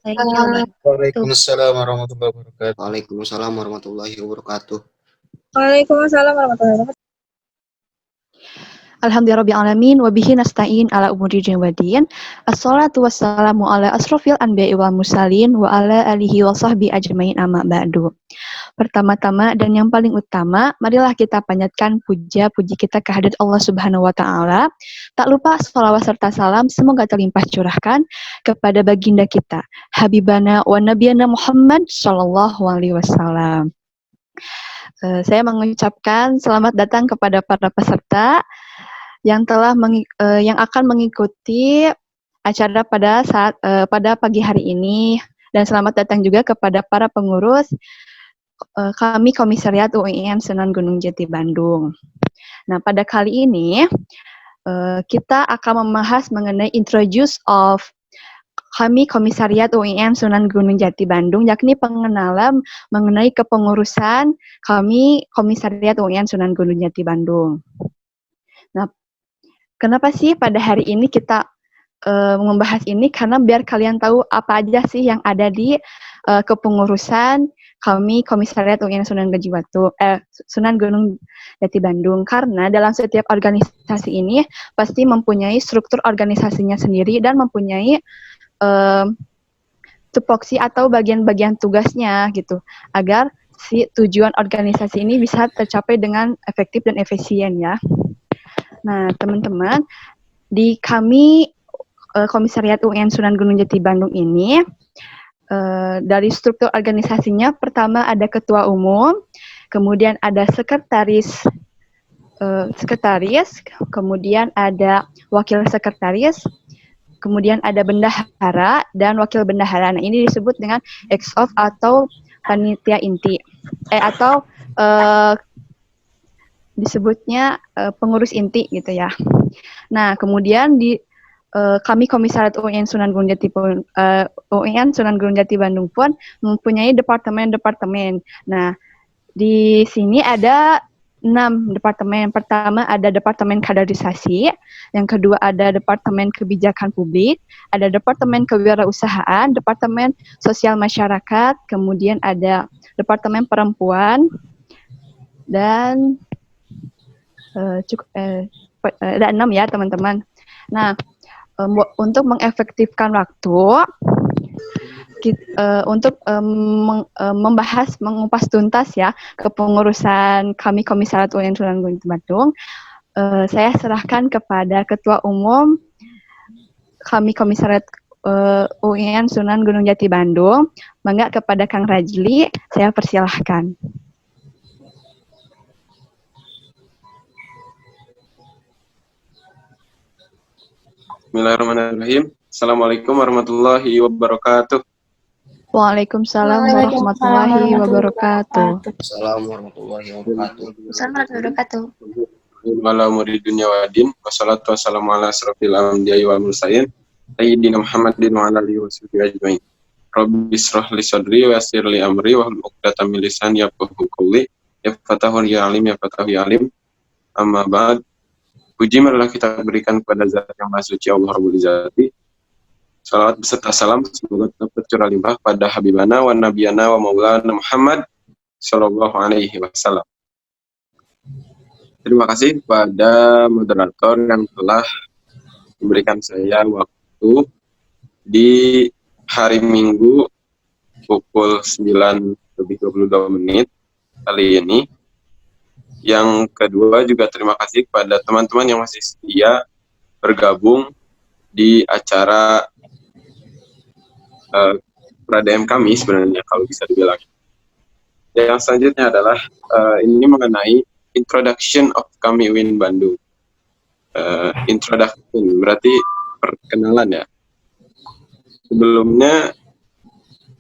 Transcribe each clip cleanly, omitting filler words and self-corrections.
Waalaikumsalam warahmatullahi wabarakatuh. Waalaikumsalam warahmatullahi wabarakatuh. Waalaikumsalam warahmatullahi wabarakatuh. Alhamdulillahirrabbilalamin wabihi nasta'in ala umuri din wadin. Assalatu wassalamu ala asrofil anbiya'i wal mursalin wa ala alihi wa sahbihi ajmain amma ba'du. Pertama-tama dan yang paling utama, marilah kita panjatkan puja-puji kita kehadirat Allah Subhanahu wa taala. Tak lupa shalawat serta salam semoga terlimpah curahkan kepada baginda kita, Habibana wa Nabiyana Muhammad sallallahu alaihi wasallam. Saya mengucapkan selamat datang kepada para peserta yang yang akan mengikuti acara pada pagi hari ini, dan selamat datang juga kepada para pengurus kami Komisariat UIN Sunan Gunung Jati Bandung. Nah, pada kali ini kita akan membahas mengenai introduce of kami Komisariat UIN Sunan Gunung Jati Bandung, yakni pengenalan mengenai kepengurusan kami Komisariat UIN Sunan Gunung Jati Bandung. Nah, kenapa sih pada hari ini kita membahas ini? Karena biar kalian tahu apa aja sih yang ada di kepengurusan kami Komisariat UIN Sunan Gunung Jati Bandung. Karena dalam setiap organisasi ini pasti mempunyai struktur organisasinya sendiri dan mempunyai tupoksi atau bagian-bagian tugasnya gitu, agar si tujuan organisasi ini bisa tercapai dengan efektif dan efisien ya. Nah, teman-teman, di kami Komisariat UIN Sunan Gunung Jati Bandung ini, dari struktur organisasinya, pertama ada ketua umum, kemudian ada sekretaris, kemudian ada wakil sekretaris, kemudian ada bendahara dan wakil bendahara. Nah, ini disebut dengan ex-of atau panitia inti, atau disebutnya pengurus inti gitu ya. Nah, kemudian di kami Komisariat UIN Sunan Gunung Jati Bandung pun mempunyai departemen-departemen. Nah, di sini ada 6 departemen. Pertama ada Departemen Kaderisasi, yang kedua ada Departemen Kebijakan Publik, ada Departemen Kewirausahaan, Departemen Sosial Masyarakat, kemudian ada Departemen Perempuan, dan ada 6 ya teman-teman. Nah, untuk mengefektifkan waktu, untuk mengupas tuntas ya kepengurusan kami Komisariat UIN Sunan Gunung Jati Bandung, saya serahkan kepada Ketua Umum kami Komisariat UIN Sunan Gunung Jati Bandung. Mangga kepada Kang Rajli, saya persilahkan. Bismillahirrahmanirrahim. Assalamualaikum warahmatullahi wabarakatuh. Waalaikumsalam warahmatullahi wabarakatuh. Assalamualaikum warahmatullahi wabarakatuh. Assalamualaikum warahmatullahi wabarakatuh. Wala muri dunya wadin. Wassalatu wassalamu ala asrofil anbiya'i wal mursalin. Sayyidina Muhammadin wa ala alihi wa sahbihi ajmain. Rabbi israh li sadri wa yassir li amri wa hlul 'uqdatam min lisani yafqahu qawli. Ya fatahu ya alim ya fatahu ya alim. Amma ba'd. Puji marilah kita berikan kepada Zat yang Maha Suci Allah Rabbul Izzati. Salawat beserta salam semoga tetap tercurah limpah pada Habibana wa Nabiyana wa Maulana Muhammad sallallahu alaihi wasallam. Terima kasih kepada moderator yang telah memberikan saya waktu di hari Minggu pukul 9:22 kali ini. Yang kedua juga terima kasih kepada teman-teman yang masih setia bergabung di acara pradm kami sebenarnya kalau bisa dibilang. Yang selanjutnya adalah ini mengenai introduction of kami UIN Bandung. Introduction berarti perkenalan ya. Sebelumnya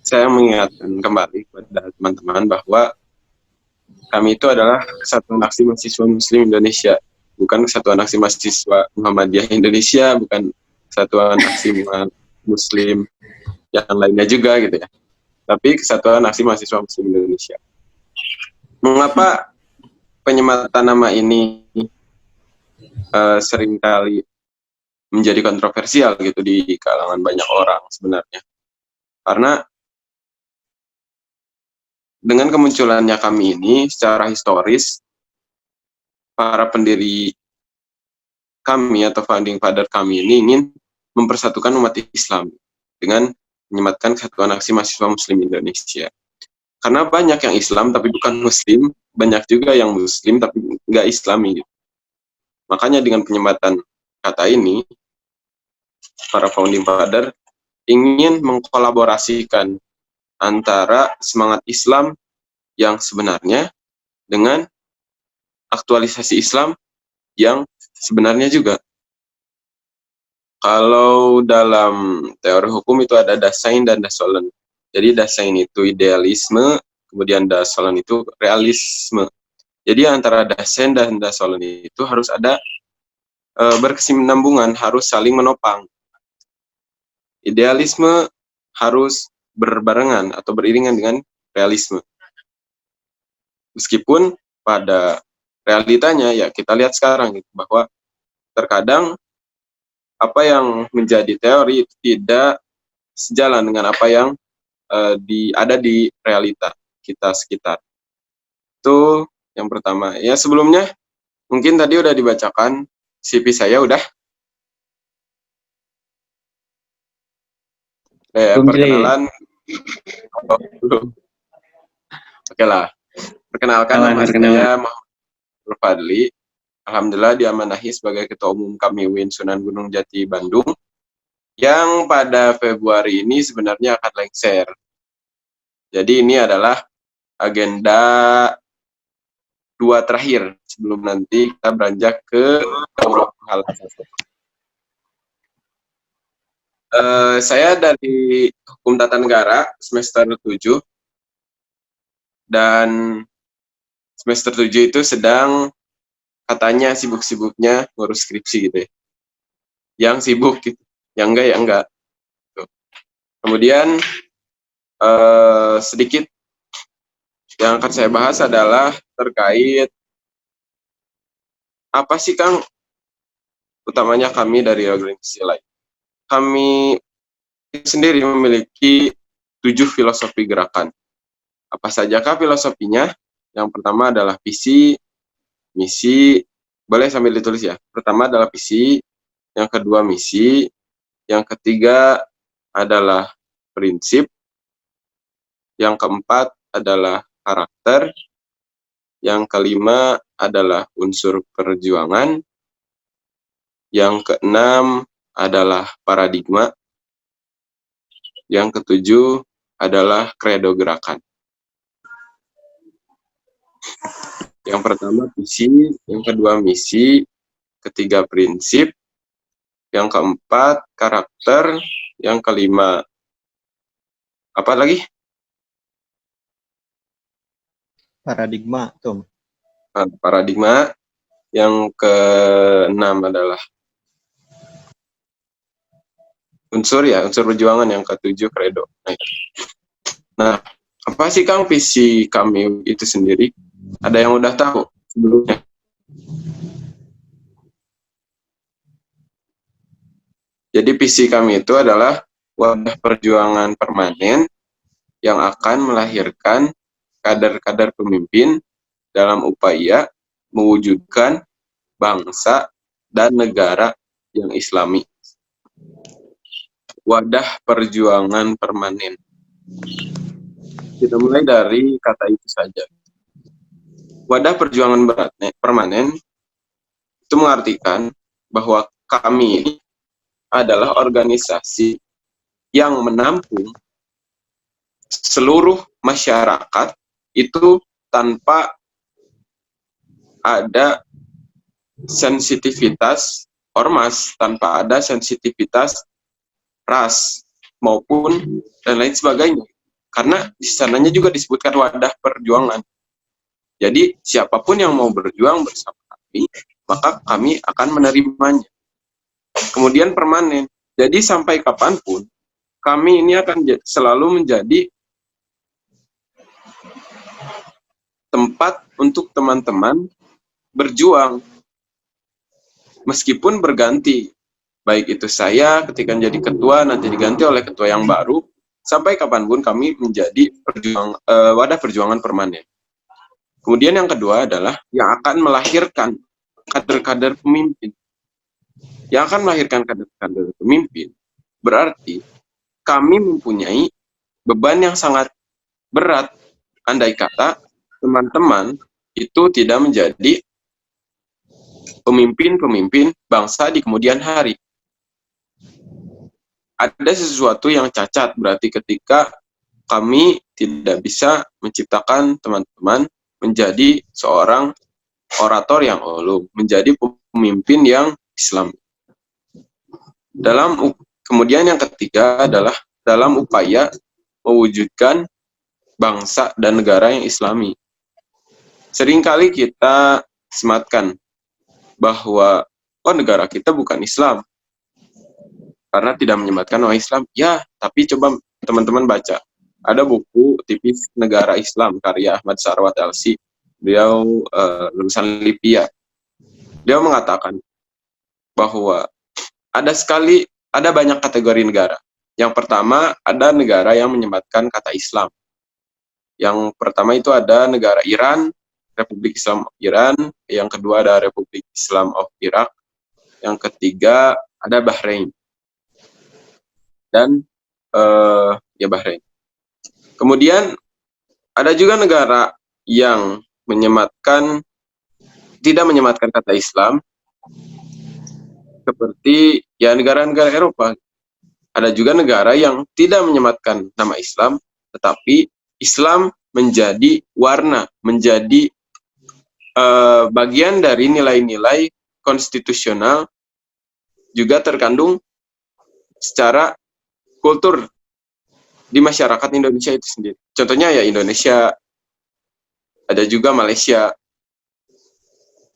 saya mengingatkan kembali kepada teman-teman bahwa kami itu adalah Kesatuan Aksi Mahasiswa Muslim Indonesia, bukan Kesatuan Aksi Mahasiswa Muhammadiyah Indonesia, bukan Kesatuan Aksi Muslim yang lainnya juga gitu ya. Tapi Kesatuan Aksi Mahasiswa Muslim Indonesia. Mengapa penyematan nama ini seringkali menjadi kontroversial gitu di kalangan banyak orang sebenarnya? Karena dengan kemunculannya kami ini secara historis, para pendiri kami atau founding father kami ini ingin mempersatukan umat Islam dengan menyematkan kesatuan aksi mahasiswa Muslim Indonesia. Karena banyak yang Islam tapi bukan Muslim, banyak juga yang Muslim tapi nggak Islami. Gitu. Makanya dengan penyematan kata ini, para founding father ingin mengkolaborasikan antara semangat Islam yang sebenarnya dengan aktualisasi Islam yang sebenarnya juga. Kalau dalam teori hukum itu ada Dasein dan Dasolen. Jadi Dasein itu idealisme, kemudian Dasolen itu realisme. Jadi antara Dasein dan Dasolen itu harus ada berkesinambungan, harus saling menopang. Idealisme harus berbarengan atau beriringan dengan realisme. Meskipun pada realitanya ya kita lihat sekarang gitu, bahwa terkadang apa yang menjadi teori itu tidak sejalan dengan apa yang ada di realita kita sekitar. Itu yang pertama. Ya sebelumnya mungkin tadi udah dibacakan CV saya udah. Perkenalan. Oke lah. Perkenalkan nama saya Muhammad Fadli. Alhamdulillah diamanahi sebagai Ketua Umum kami UIN Sunan Gunung Jati Bandung. Yang pada Februari ini sebenarnya akan lengser. Jadi ini adalah agenda 2 terakhir sebelum nanti kita beranjak ke hal. Saya dari Hukum Tata Negara semester 7 dan semester 7 itu sedang katanya sibuk-sibuknya ngurus skripsi gitu ya. Yang sibuk gitu, yang enggak ya enggak. Tuh. Kemudian sedikit yang akan saya bahas adalah terkait apa sih Kang utamanya kami dari organisasi lain. Kami sendiri memiliki 7 filosofi gerakan. Apa sajakah filosofinya? Yang pertama adalah visi, misi, boleh sambil ditulis ya. Pertama adalah visi, yang kedua misi, yang ketiga adalah prinsip, yang keempat adalah karakter, yang kelima adalah unsur perjuangan, yang keenam adalah paradigma, yang ketujuh adalah kredo gerakan. Yang pertama visi, yang kedua misi, ketiga prinsip, yang keempat karakter, yang kelima apa lagi? Paradigma, Tom. Paradigma, yang keenam adalah unsur perjuangan, yang ketujuh kredo. Nah, apa sih Kang visi kami itu sendiri? Ada yang udah tahu sebelumnya? Jadi visi kami itu adalah wadah perjuangan permanen yang akan melahirkan kader-kader pemimpin dalam upaya mewujudkan bangsa dan negara yang Islami. Wadah perjuangan permanen. Kita mulai dari kata itu saja. Wadah perjuangan permanen itu mengartikan bahwa kami ini adalah organisasi yang menampung seluruh masyarakat itu tanpa ada sensitivitas ormas, tanpa ada sensitivitas ras maupun dan lain sebagainya. Karena di sananya juga disebutkan wadah perjuangan. Jadi siapapun yang mau berjuang bersama kami, maka kami akan menerimanya. Kemudian permanen. Jadi sampai kapanpun kami ini akan selalu menjadi tempat untuk teman-teman berjuang. Meskipun berganti. Baik itu saya ketika menjadi ketua, nanti diganti oleh ketua yang baru, sampai kapanpun kami menjadi wadah perjuangan permanen. Kemudian yang kedua adalah yang akan melahirkan kader-kader pemimpin. Yang akan melahirkan kader-kader pemimpin berarti kami mempunyai beban yang sangat berat andai kata teman-teman itu tidak menjadi pemimpin-pemimpin bangsa di kemudian hari. Ada sesuatu yang cacat berarti ketika kami tidak bisa menciptakan teman-teman menjadi seorang orator yang ulung, menjadi pemimpin yang Islam. Kemudian yang ketiga adalah dalam upaya mewujudkan bangsa dan negara yang Islami. Seringkali kita sematkan bahwa negara kita bukan Islam karena tidak menyematkan nama Islam. Ya, tapi coba teman-teman baca. Ada buku tipis Negara Islam karya Ahmad Sarwat LC. Beliau lulusan Libya. Dia mengatakan bahwa ada banyak kategori negara. Yang pertama, ada negara yang menyematkan kata Islam. Yang pertama itu ada negara Iran, Republik Islam Iran. Yang kedua ada Republik Islam of Iraq. Yang ketiga ada Bahrain. Dan Bahrain. Kemudian ada juga negara yang tidak menyematkan kata Islam, seperti negara-negara Eropa. Ada juga negara yang tidak menyematkan nama Islam, tetapi Islam menjadi warna, menjadi bagian dari nilai-nilai konstitusional, juga terkandung secara kultur di masyarakat Indonesia itu sendiri. Contohnya ya Indonesia, ada juga Malaysia,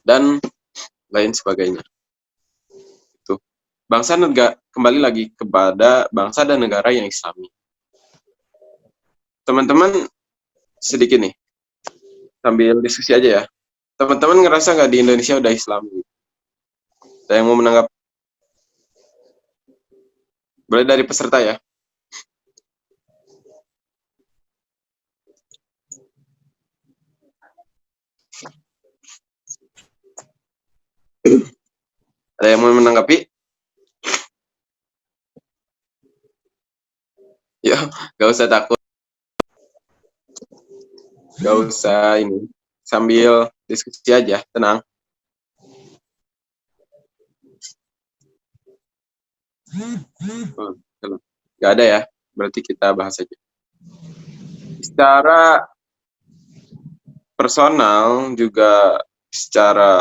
dan lain sebagainya. Itu. Kembali lagi kepada bangsa dan negara yang Islami. Teman-teman, sedikit nih, sambil diskusi aja ya. Teman-teman ngerasa nggak di Indonesia udah Islami? Ada yang mau menanggap? Boleh dari peserta ya. Ada yang mau menanggapi? Ya, gak usah takut. Gak usah ini. Sambil diskusi aja, tenang. Gak ada ya, berarti kita bahas aja. Secara personal juga secara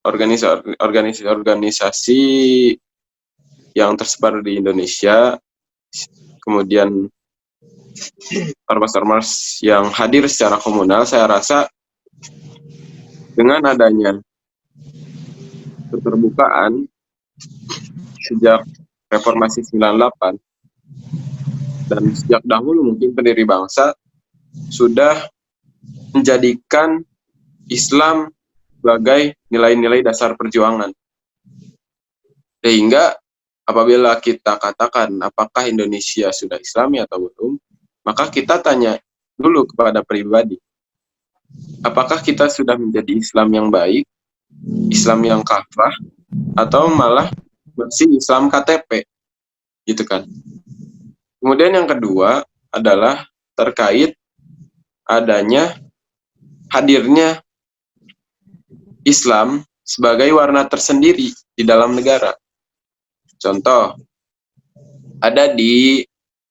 organisasi yang tersebar di Indonesia, kemudian ormas-ormas yang hadir secara komunal, saya rasa dengan adanya keterbukaan sejak Reformasi 98 dan sejak dahulu mungkin pendiri bangsa sudah menjadikan Islam sebagai nilai-nilai dasar perjuangan. Sehingga apabila kita katakan apakah Indonesia sudah Islami atau belum, maka kita tanya dulu kepada pribadi. Apakah kita sudah menjadi Islam yang baik, Islam yang kafah, atau malah masih Islam KTP, gitu kan? Kemudian yang kedua adalah terkait hadirnya Islam sebagai warna tersendiri di dalam negara. Contoh, ada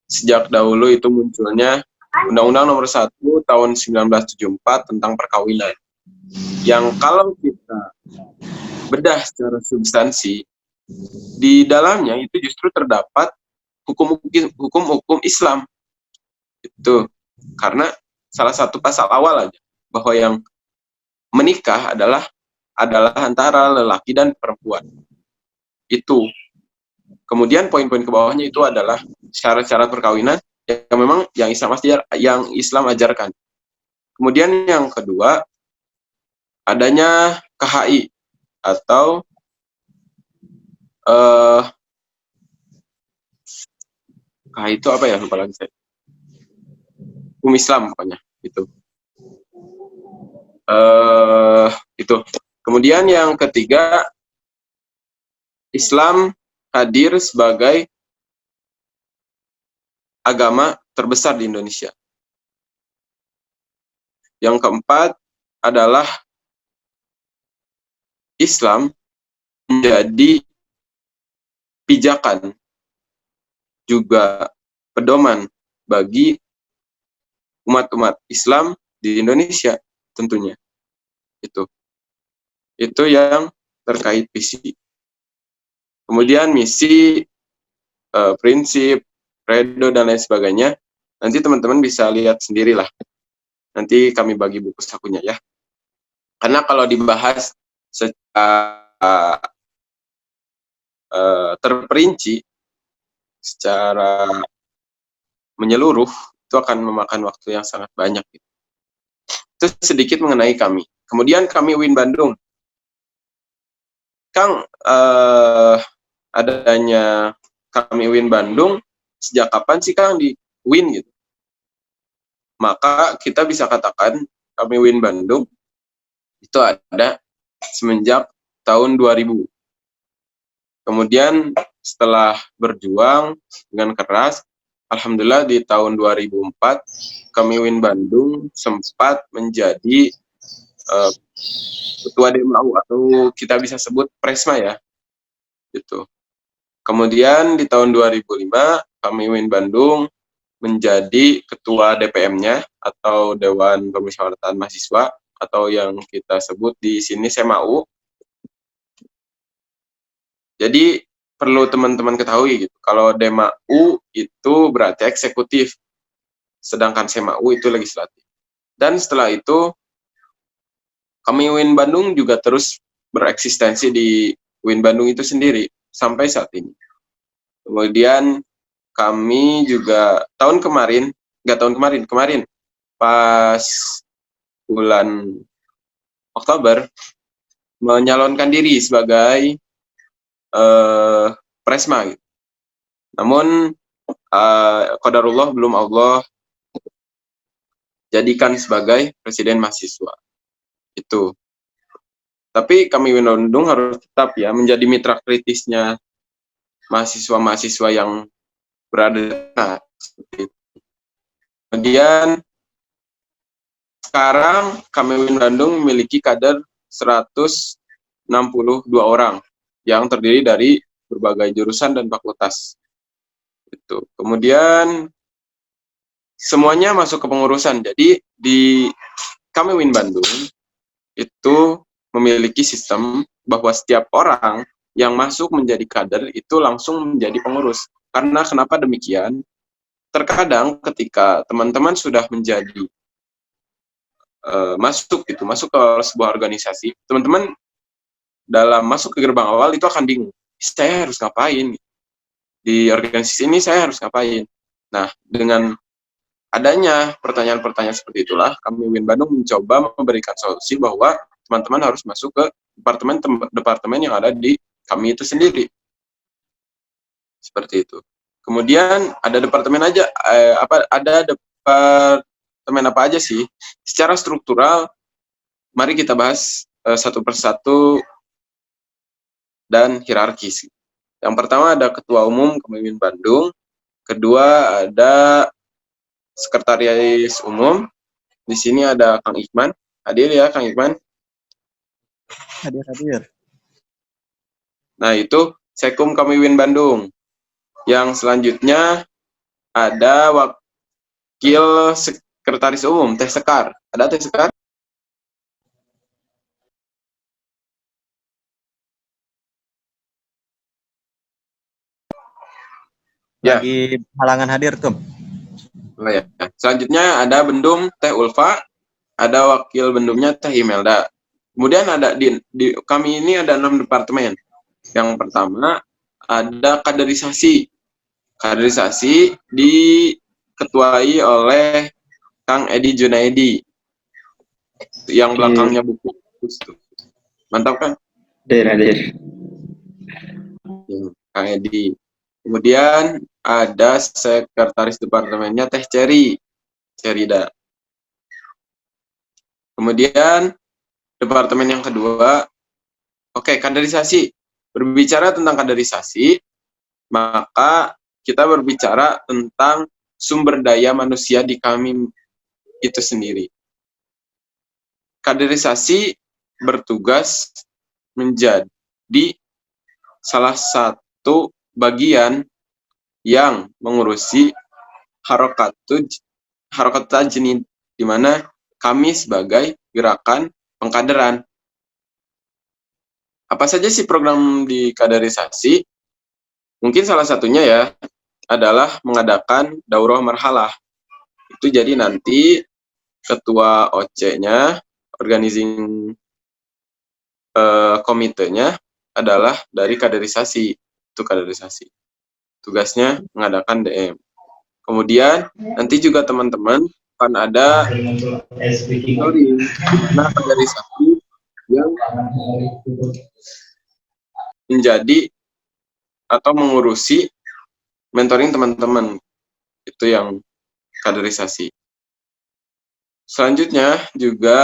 sejak dahulu itu munculnya Undang-Undang Nomor 1 Tahun 1974 tentang perkawinan. Yang kalau kita bedah secara substansi, di dalamnya itu justru terdapat hukum-hukum Islam. Itu karena salah satu pasal awal aja bahwa yang menikah adalah antara lelaki dan perempuan. Itu. Kemudian poin-poin ke bawahnya itu adalah syarat-syarat perkawinan yang memang yang Islam ajarkan. Kemudian yang kedua adanya KHI atau itu apa ya, lupa lagi saya. Islam pokoknya itu. Itu. Kemudian yang ketiga, Islam hadir sebagai agama terbesar di Indonesia. Yang keempat adalah Islam menjadi pijakan juga pedoman bagi umat-umat Islam di Indonesia tentunya. Itu yang terkait visi. Kemudian misi, prinsip, credo, dan lain sebagainya, nanti teman-teman bisa lihat sendirilah. Nanti kami bagi buku sakunya ya. Karena kalau dibahas secara terperinci, secara menyeluruh, itu akan memakan waktu yang sangat banyak. Itu sedikit mengenai kami. Kemudian kami UIN Bandung. Kang, adanya kami UIN Bandung, sejak kapan sih Kang di UIN gitu? Maka kita bisa katakan kami UIN Bandung itu ada semenjak tahun 2000. Kemudian setelah berjuang dengan keras, alhamdulillah di tahun 2004 kami UIN Bandung sempat menjadi ketua DMAU atau kita bisa sebut Presma ya. Gitu. Kemudian di tahun 2005 kami UIN Bandung menjadi ketua DPM-nya atau Dewan Permusyawaratan Mahasiswa atau yang kita sebut di sini SEMAU. Jadi perlu teman-teman ketahui gitu. Kalau DMAU itu berarti eksekutif, sedangkan SEMAU itu legislatif. Dan setelah itu kami UIN Bandung juga terus bereksistensi di UIN Bandung itu sendiri sampai saat ini. Kemudian kami juga kemarin pas bulan Oktober menyalonkan diri sebagai Presma gitu. Namun qadarullah belum Allah jadikan sebagai presiden mahasiswa. Itu. Tapi kami UIN Bandung harus tetap ya menjadi mitra kritisnya mahasiswa-mahasiswa yang berada seperti itu. Kemudian sekarang kami UIN Bandung memiliki kader 162 orang yang terdiri dari berbagai jurusan dan fakultas. Itu. Kemudian semuanya masuk ke pengurusan. Jadi di kami UIN Bandung itu memiliki sistem bahwa setiap orang yang masuk menjadi kader itu langsung menjadi pengurus. Karena kenapa demikian? Terkadang ketika teman-teman sudah menjadi masuk ke sebuah organisasi, teman-teman dalam masuk ke gerbang awal itu akan bingung. Saya harus ngapain? Di organisasi ini saya harus ngapain? Nah, dengan adanya pertanyaan-pertanyaan seperti itulah, kami UIN Bandung mencoba memberikan solusi bahwa teman-teman harus masuk ke departemen yang ada di kami itu sendiri. Seperti itu. Kemudian ada departemen apa aja sih? Secara struktural, mari kita bahas satu persatu dan hierarkis. Yang pertama ada Ketua Umum kami UIN Bandung, kedua ada Sekretaris Umum. Di sini ada Kang Iqman. Hadir ya Kang Iqman. Hadir. Nah, itu Sekum kami UIN Bandung. Yang selanjutnya ada Wakil Sekretaris Umum, Teh Sekar. Ada Teh Sekar? Ya. Lagi halangan hadir, Tum. Oh, ya. Selanjutnya ada Bendum Teh Ulfa, ada Wakil Bendumnya Teh Imelda. Kemudian ada di kami ini ada 6 departemen. Yang pertama ada kaderisasi. Kaderisasi diketuai oleh Kang Edi Junaidi. Yang belakangnya buku. Mantap kan? Hadir. Kang Edi. Kemudian ada sekretaris departemennya Teh Cerida. Kemudian departemen yang kedua, kaderisasi. Berbicara tentang kaderisasi, maka kita berbicara tentang sumber daya manusia di kami itu sendiri. Kaderisasi bertugas menjadi salah satu bagian yang mengurusi harokat tajnid, di mana kami sebagai gerakan pengkaderan. Apa saja sih program di kaderisasi? Mungkin salah satunya ya adalah mengadakan daurah marhalah. Itu jadi nanti ketua OC-nya, organizing komitenya adalah dari kaderisasi. Itu kaderisasi. Tugasnya mengadakan DM. Kemudian nanti juga teman-teman akan ada monitoring kaderisasi yang menjadi atau mengurusi mentoring teman-teman. Itu yang kaderisasi. Selanjutnya juga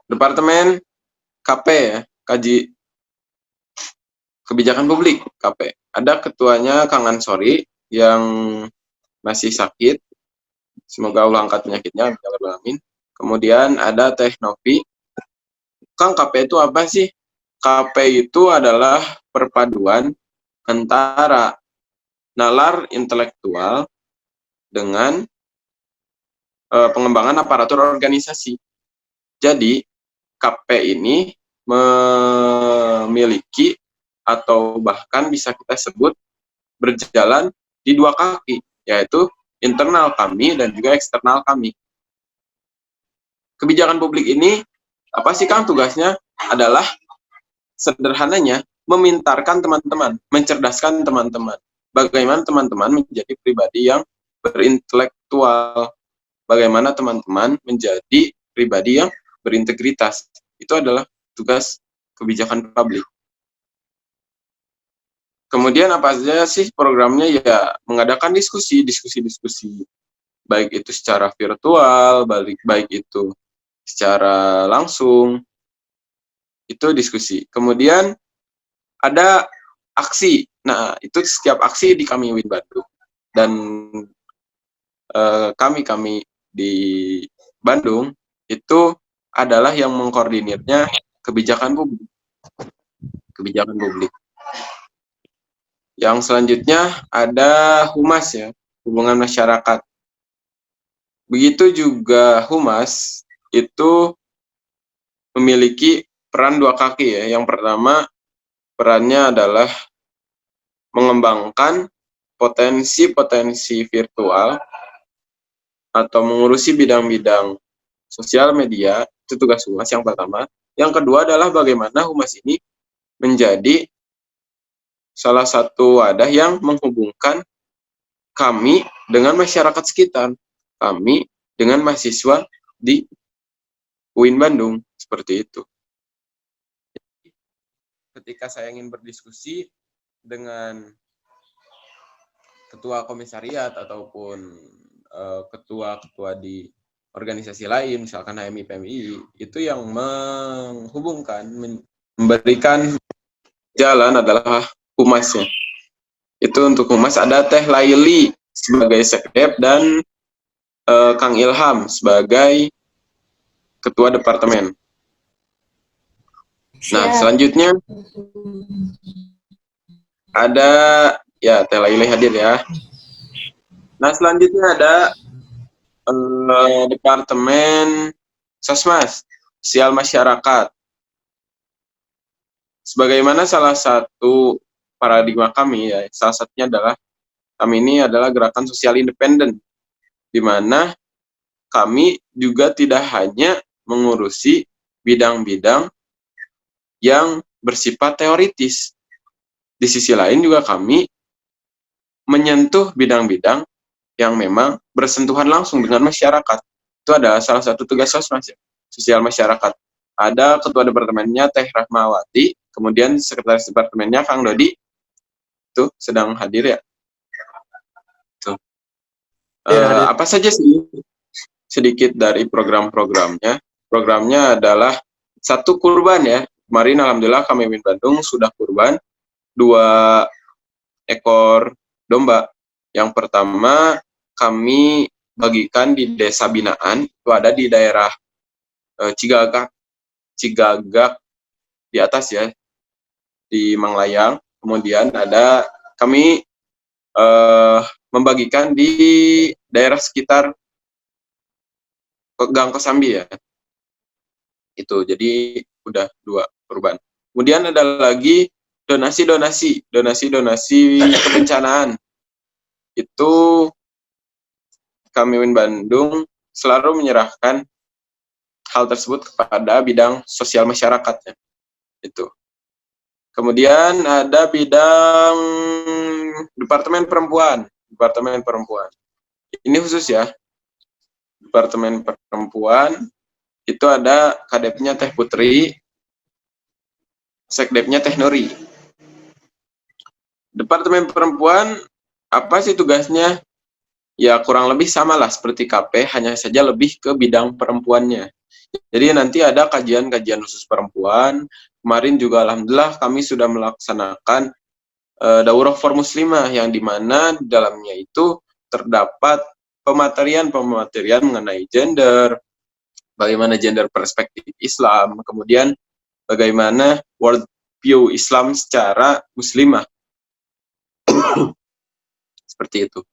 Departemen KP ya, Kaji Kebijakan Publik KP. Ada ketuanya Kang Ansori yang masih sakit. Semoga Allah angkat penyakitnya. Amin. Kemudian ada Teh Novi. Kang, KP itu apa sih? KP itu adalah perpaduan antara nalar intelektual dengan pengembangan aparatur organisasi. Jadi, KP ini memiliki atau bahkan bisa kita sebut berjalan di dua kaki, yaitu internal kami dan juga eksternal kami. Kebijakan publik ini, apa sih Kang tugasnya? Adalah sederhananya memintarkan teman-teman, mencerdaskan teman-teman. Bagaimana teman-teman menjadi pribadi yang berintelektual, bagaimana teman-teman menjadi pribadi yang berintegritas. Itu adalah tugas kebijakan publik. Kemudian apa saja sih programnya? Ya, mengadakan diskusi. Baik itu secara virtual, baik itu secara langsung. Itu diskusi. Kemudian ada aksi. Nah, itu setiap aksi di kami Win Bandung. Dan kami di Bandung itu adalah yang mengkoordinirnya kebijakan publik. Yang selanjutnya ada humas ya, hubungan masyarakat. Begitu juga humas itu memiliki peran dua kaki ya. Yang pertama, perannya adalah mengembangkan potensi virtual atau mengurusi bidang-bidang sosial media. Itu tugas humas yang pertama. Yang kedua adalah bagaimana humas ini menjadi salah satu wadah yang menghubungkan kami dengan masyarakat sekitar, kami dengan mahasiswa di UIN Bandung, seperti itu. Ketika saya ingin berdiskusi dengan ketua komisariat ataupun ketua-ketua di organisasi lain, misalkan HMI, PMI, itu yang menghubungkan, memberikan jalan adalah humasnya. Itu untuk humas ada Teh Laili sebagai sekdep dan Kang Ilham sebagai ketua departemen. Nah, selanjutnya ada ya Teh Laili hadir ya. Nah, selanjutnya ada departemen Sosmas, Sosial Masyarakat. Sebagaimana salah satu paradigma kami ya, salah satunya adalah kami ini adalah gerakan sosial independen, di mana kami juga tidak hanya mengurusi bidang-bidang yang bersifat teoritis. Di sisi lain juga kami menyentuh bidang-bidang yang memang bersentuhan langsung dengan masyarakat. Itu adalah salah satu tugas Sosmas ya, sosial masyarakat. Ada ketua departemennya Teh Rahmawati, kemudian sekretaris departemennya Kang Dodi, itu sedang hadir ya. Tuh. Iya, hadir. Apa saja sih sedikit dari program-programnya? Programnya adalah satu kurban ya. Kemarin alhamdulillah kami Win Bandung sudah kurban 2 ekor domba. Yang pertama kami bagikan di desa binaan, itu ada di daerah Cigagak di atas ya, di Manglayang. Kemudian ada kami membagikan di daerah sekitar Gang Kosambi ya. Itu jadi udah 2 kurban. Kemudian ada lagi donasi kebencanaan. Itu kami Win Bandung selalu menyerahkan hal tersebut kepada bidang sosial masyarakatnya. Itu. Kemudian ada bidang Departemen Perempuan. Ini khusus ya. Departemen Perempuan itu ada kadepnya Teh Putri, sekdepnya Teh Nuri. Departemen Perempuan apa sih tugasnya? Ya kurang lebih sama lah seperti KP, hanya saja lebih ke bidang perempuannya. Jadi nanti ada kajian-kajian khusus perempuan. Kemarin juga alhamdulillah kami sudah melaksanakan daurah for muslimah yang dimana di dalamnya itu terdapat pematerian mengenai gender, bagaimana gender perspektif Islam, kemudian bagaimana world view Islam secara muslimah. Seperti itu.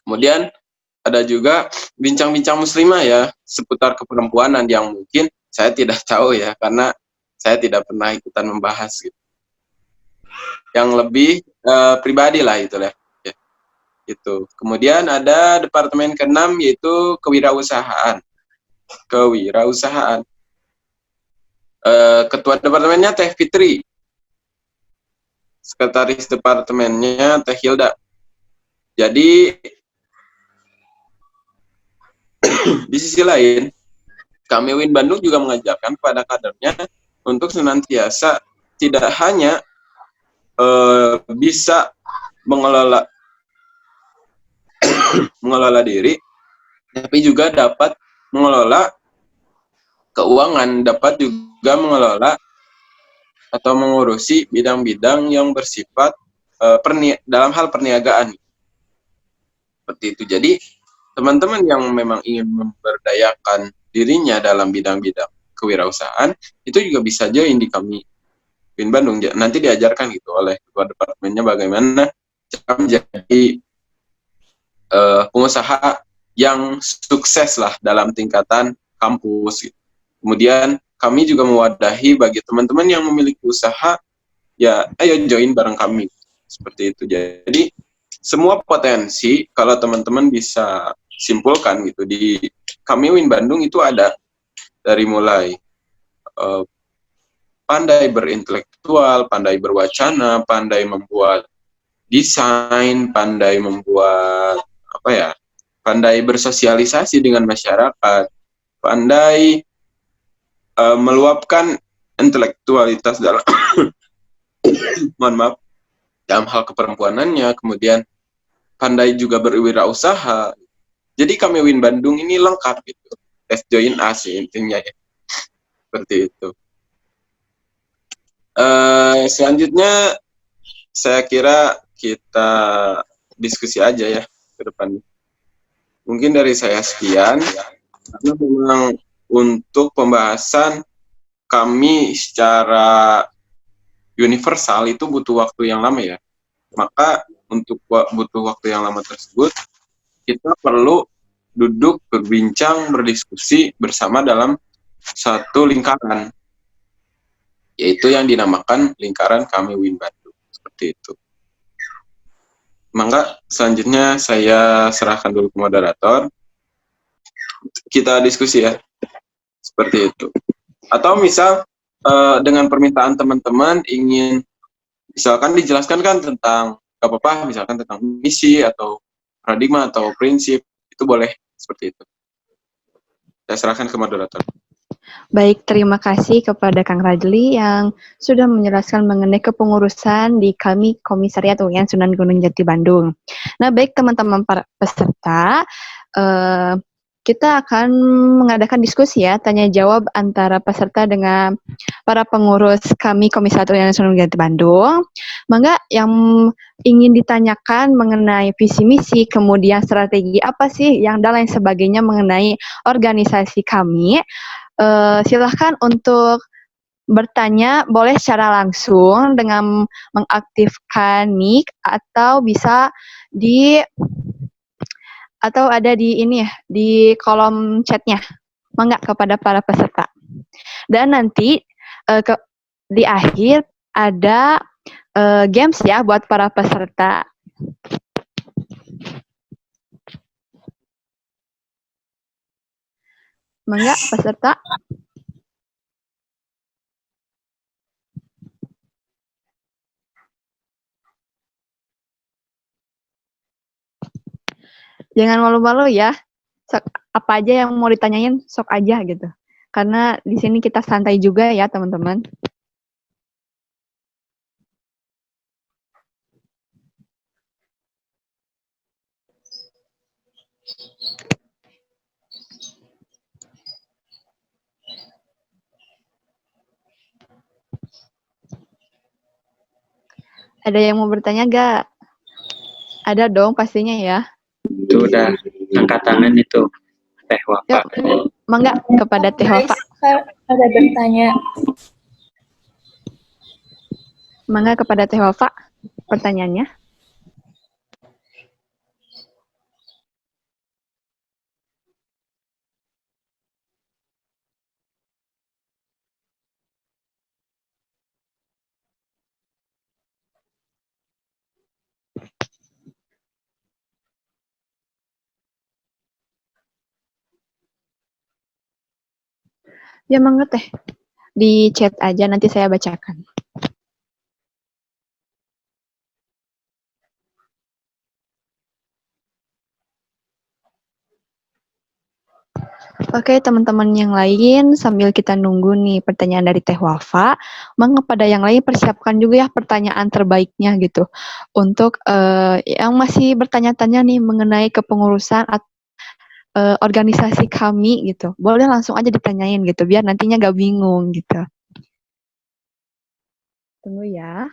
Kemudian ada juga bincang-bincang muslimah ya, seputar keperempuanan yang mungkin saya tidak tahu ya, karena saya tidak pernah ikutan membahas gitu. Yang lebih pribadi lah itu ya. Gitu. Kemudian ada departemen ke-6 yaitu kewirausahaan. Ketua departemennya Teh Fitri. Sekretaris departemennya Teh Hilda. Jadi di sisi lain, kami Win Bandung juga mengajarkan kepada kadernya untuk senantiasa tidak hanya bisa mengelola diri, tapi juga dapat mengelola keuangan, dapat juga mengelola atau mengurusi bidang-bidang yang bersifat dalam hal perniagaan. Seperti itu. Jadi teman-teman yang memang ingin memberdayakan dirinya dalam bidang-bidang kewirausahaan itu juga bisa join di kami Win Bandung. Nanti diajarkan gitu oleh ketua departemennya bagaimana cara menjadi pengusaha yang sukses lah dalam tingkatan kampus gitu. Kemudian kami juga mewadahi bagi teman-teman yang memiliki usaha, ya ayo join bareng kami. Seperti itu. Jadi semua potensi kalau teman-teman bisa simpulkan gitu di kami Win Bandung itu ada dari mulai pandai berintelektual, pandai berwacana, pandai membuat desain, pandai membuat pandai bersosialisasi dengan masyarakat, pandai meluapkan intelektualitas dalam dalam hal keperempuanannya, kemudian pandai juga berwirausaha. Jadi kami Win Bandung ini lengkap gitu. Let's join us intinya ya. Seperti itu. Selanjutnya saya kira kita diskusi aja ya ke depan. Mungkin dari saya sekian, karena memang untuk pembahasan kami secara universal itu butuh waktu yang lama ya. Maka untuk butuh waktu yang lama tersebut, kita perlu duduk, berbincang, berdiskusi bersama dalam satu lingkaran, yaitu yang dinamakan lingkaran kami Win Bandung. Seperti itu. Maka selanjutnya saya serahkan dulu ke moderator. Kita diskusi ya. Seperti itu. Atau misal dengan permintaan teman-teman ingin misalkan dijelaskan kan tentang gak apa-apa, misalkan tentang misi atau paradigma atau prinsip, itu boleh seperti itu. Saya serahkan ke moderator. Baik, terima kasih kepada Kang Radli yang sudah menjelaskan mengenai kepengurusan di kami Komisariat UIN Sunan Gunung Jati Bandung. Nah, baik teman-teman para peserta, kita akan mengadakan diskusi ya, tanya jawab antara peserta dengan para pengurus kami Komisariat UIN Sunan Gunung Jati Bandung. Mangga yang ingin ditanyakan mengenai visi misi, kemudian strategi apa sih yang dan lain sebagainya mengenai organisasi kami. Silahkan untuk bertanya, boleh secara langsung dengan mengaktifkan mic atau bisa atau ada di ini ya, di kolom chatnya. Mangga kepada para peserta. Dan nanti di akhir ada games ya buat para peserta. Mangga peserta. Jangan malu-malu ya. Apa aja yang mau ditanyain sok aja gitu. Karena di sini kita santai juga ya teman-teman. Ada yang mau bertanya gak? Ada dong pastinya ya. Itu udah angkat tangan itu Teh Wafa. Yuk, mangga kepada Teh Wafa. Ada bertanya. Mangga kepada Teh Wafa pertanyaannya. Ya mangga Teh. Di chat aja nanti saya bacakan. Oke, teman-teman yang lain, sambil kita nunggu nih pertanyaan dari Teh Wafa, mangga pada yang lain persiapkan juga ya pertanyaan terbaiknya gitu. Untuk yang masih bertanya-tanya nih mengenai kepengurusan organisasi kami gitu. Boleh langsung aja ditanyain gitu, biar nantinya gak bingung gitu. Tunggu ya.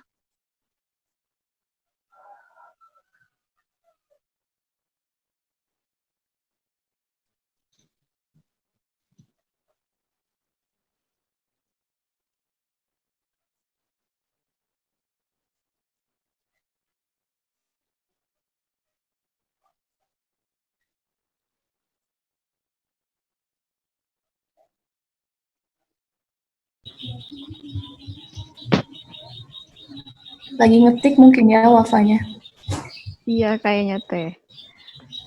Lagi ngetik mungkin ya Wafanya. Iya, kayaknya Teh.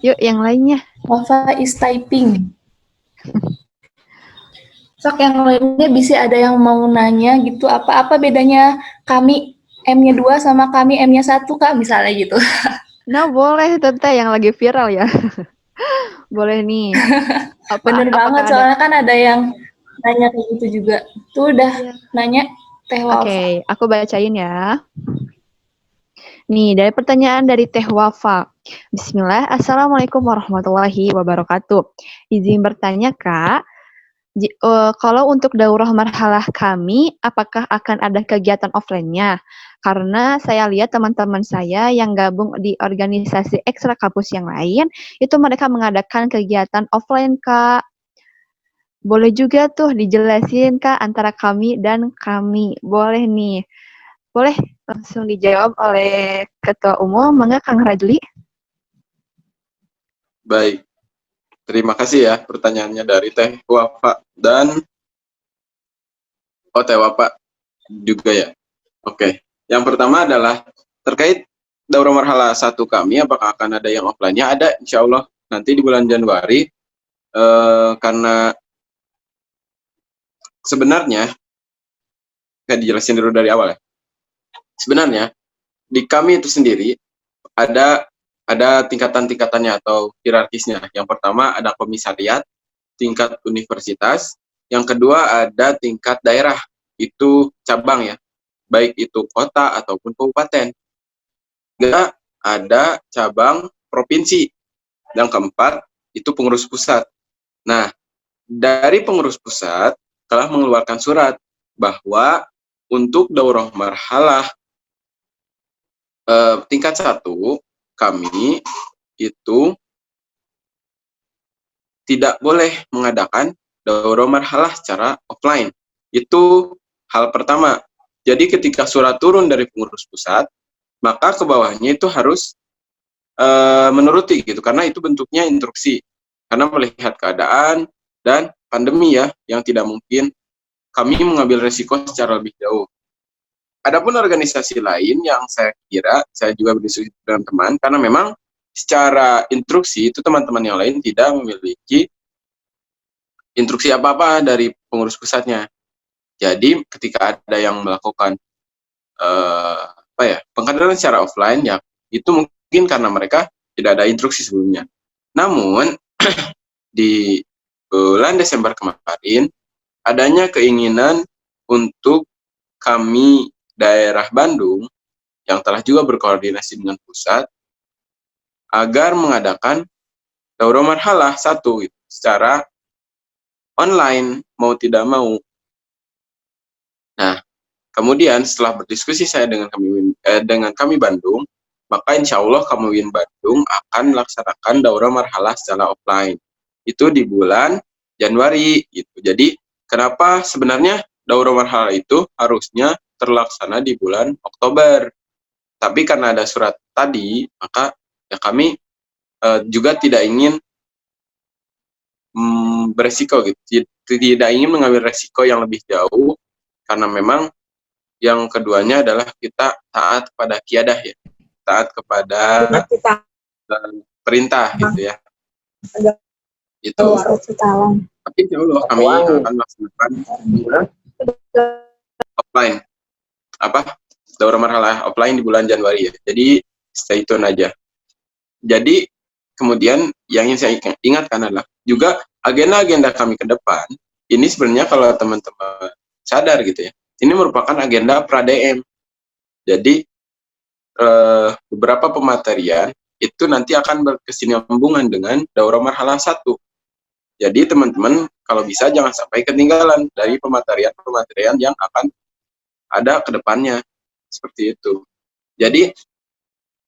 Yuk, yang lainnya. Wafa is typing. Sok yang lainnya bisa ada yang mau nanya gitu, apa bedanya kami M-nya 2 sama kami M-nya 1 Kak, misalnya gitu. Nah, boleh Tante yang lagi viral ya. Boleh nih. Bener banget, soalnya kan ada yang nanya kayak gitu juga. Tuh udah nanya Teh Wafa. Oke, aku bacain ya. Nih, dari pertanyaan dari Teh Wafa. Bismillah, Assalamualaikum warahmatullahi wabarakatuh. Izin bertanya, Kak, kalau untuk daurah marhalah kami, apakah akan ada kegiatan offline-nya? Karena saya lihat teman-teman saya yang gabung di organisasi ekstra kampus yang lain, itu mereka mengadakan kegiatan offline, Kak. Boleh juga tuh dijelasin, Kak, antara kami dan kami. Boleh nih. Boleh langsung dijawab oleh Ketua Umum, mangga Kang Radli. Baik. Terima kasih ya pertanyaannya dari Teh Wafa dan Teh Wafa juga ya. Oke. Yang pertama adalah terkait daurah marhalah 1 kami, apakah akan ada yang offline-nya? Ada, insya Allah nanti di bulan Januari. Karena sebenarnya, kayak dijelasin dulu dari awal ya. Sebenarnya di kami itu sendiri ada tingkatan-tingkatannya atau hierarkisnya. Yang pertama ada komisariat tingkat universitas, Yang kedua ada tingkat daerah, itu cabang ya, baik itu kota ataupun kabupaten. Ketiga ada cabang provinsi. Yang keempat itu pengurus pusat. Nah, dari pengurus pusat telah mengeluarkan surat bahwa untuk daurah marhalah tingkat 1 kami itu tidak boleh mengadakan daurah marhalah secara offline. Itu hal pertama. Jadi ketika surat turun dari pengurus pusat, maka ke bawahnya itu harus menuruti gitu, karena itu bentuknya instruksi. Karena melihat keadaan dan pandemi ya, yang tidak mungkin kami mengambil resiko secara lebih jauh. Adapun organisasi lain yang saya kira, saya juga berdiskusi dengan teman, karena memang secara instruksi itu teman-teman yang lain tidak memiliki instruksi apa-apa dari pengurus pusatnya. Jadi ketika ada yang melakukan pengkaderan secara offline ya, itu mungkin karena mereka tidak ada instruksi sebelumnya. Namun di bulan Desember kemarin adanya keinginan untuk kami daerah Bandung yang telah juga berkoordinasi dengan pusat agar mengadakan daurah marhalah 1 gitu, secara online mau tidak mau. Nah, kemudian setelah berdiskusi saya dengan kami Bandung, maka insya Allah kami Win Bandung akan melaksanakan daurah marhalah secara offline. Itu di bulan Januari gitu. Jadi kenapa sebenarnya daurah marhalah itu harusnya terlaksana di bulan Oktober. Tapi karena ada surat tadi, maka ya kami juga tidak ingin beresiko gitu. Tidak ingin mengambil resiko yang lebih jauh, karena memang yang keduanya adalah kita taat kepada qiyadah ya, taat kepada perintah gitu ya. Itu. Tapi insya Allah kami akan melaksanakan offline, daurah marhalah offline di bulan Januari ya. Jadi stay tune aja. Jadi kemudian yang ingin saya ingatkan adalah juga agenda-agenda kami ke depan. Ini sebenarnya kalau teman-teman sadar gitu ya, ini merupakan agenda pra-DM. Jadi beberapa pematerian itu nanti akan berkesinambungan dengan daurah marhalah 1. Jadi teman-teman kalau bisa jangan sampai ketinggalan dari pematerian yang akan ada ke depannya. Seperti itu. Jadi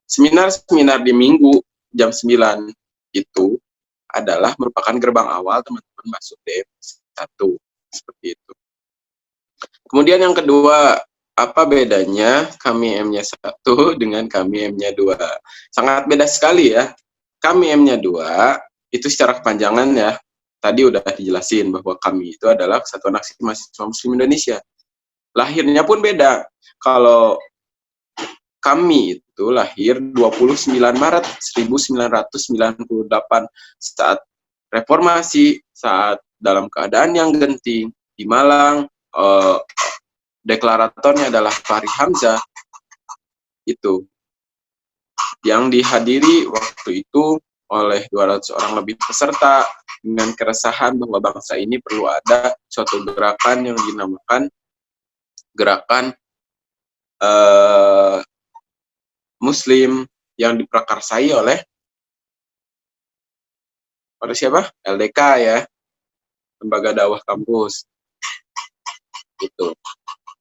seminar-seminar di minggu jam 9 itu adalah merupakan gerbang awal teman-teman masuk DM1. Seperti itu. Kemudian yang kedua, apa bedanya kami M-nya 1 dengan kami M-nya 2? Sangat beda sekali ya. Kami M-nya 2 itu secara kepanjangan ya, tadi udah dijelasin bahwa kami itu adalah Kesatuan Aksi Mahasiswa Muslim Indonesia. Lahirnya pun beda. Kalau kami itu lahir 29 Maret 1998 saat reformasi, saat dalam keadaan yang genting di Malang. Deklaratornya adalah Fahri Hamzah, itu yang dihadiri waktu itu oleh 200 orang lebih peserta dengan keresahan bahwa bangsa ini perlu ada suatu gerakan yang dinamakan gerakan Muslim yang diprakarsai oleh siapa? LDK ya, Lembaga Dakwah Kampus. Itu.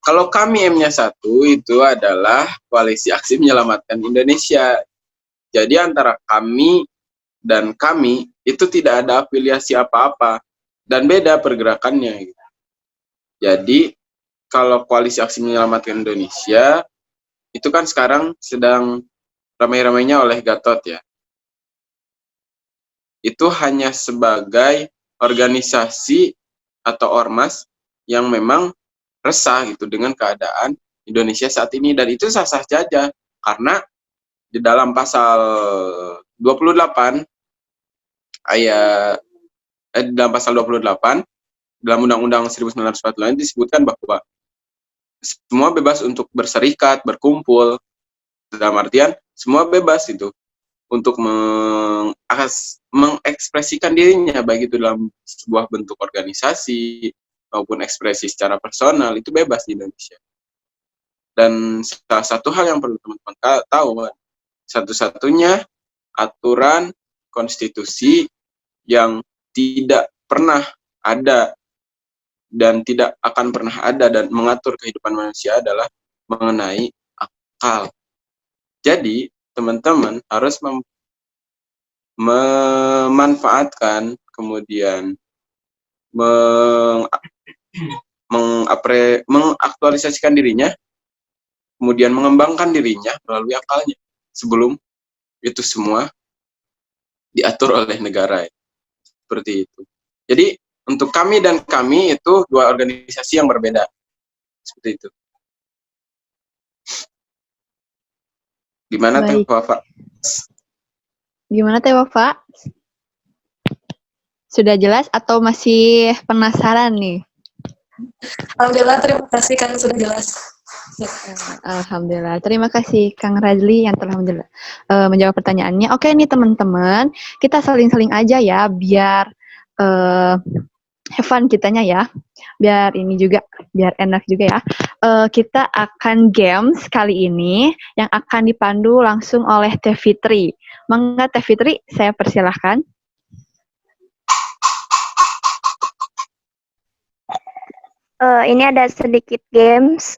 Kalau kami M-nya 1 itu adalah Koalisi Aksi Menyelamatkan Indonesia. Jadi antara kami dan kami itu tidak ada afiliasi apa-apa dan beda pergerakannya. Jadi kalau Koalisi Aksi Menyelamatkan Indonesia itu kan sekarang sedang ramai-ramainya oleh Gatot ya. Itu hanya sebagai organisasi atau ormas yang memang resah gitu dengan keadaan Indonesia saat ini, dan itu sah-sah saja karena di dalam pasal 28 dalam pasal 28 dalam Undang-Undang 1945 disebutkan bahwa semua bebas untuk berserikat, berkumpul, dalam artian semua bebas itu untuk mengekspresikan dirinya, baik itu dalam sebuah bentuk organisasi maupun ekspresi secara personal itu bebas di Indonesia. Dan salah satu hal yang perlu teman-teman tahu, satu-satunya aturan konstitusi yang tidak pernah ada dan tidak akan pernah ada dan mengatur kehidupan manusia adalah mengenai akal. Jadi, teman-teman harus memanfaatkan, kemudian mengaktualisasikan dirinya, kemudian mengembangkan dirinya melalui akalnya sebelum itu semua diatur oleh negara. Seperti itu. Jadi untuk kami dan kami itu dua organisasi yang berbeda. Seperti itu. Gimana Teh Baik. Wafa? Gimana Teh Wafa? Sudah jelas atau masih penasaran nih? Alhamdulillah, terima kasih Kang sudah jelas. Alhamdulillah. Terima kasih Kang Radli yang telah menjawab pertanyaannya. Oke nih teman-teman, kita saling-saling aja ya biar have fun kitanya ya. Biar ini juga, biar enak juga ya. Kita akan games kali ini yang akan dipandu langsung oleh Teh Fitri. Mangga Teh Fitri, saya persilahkan. Ini ada sedikit games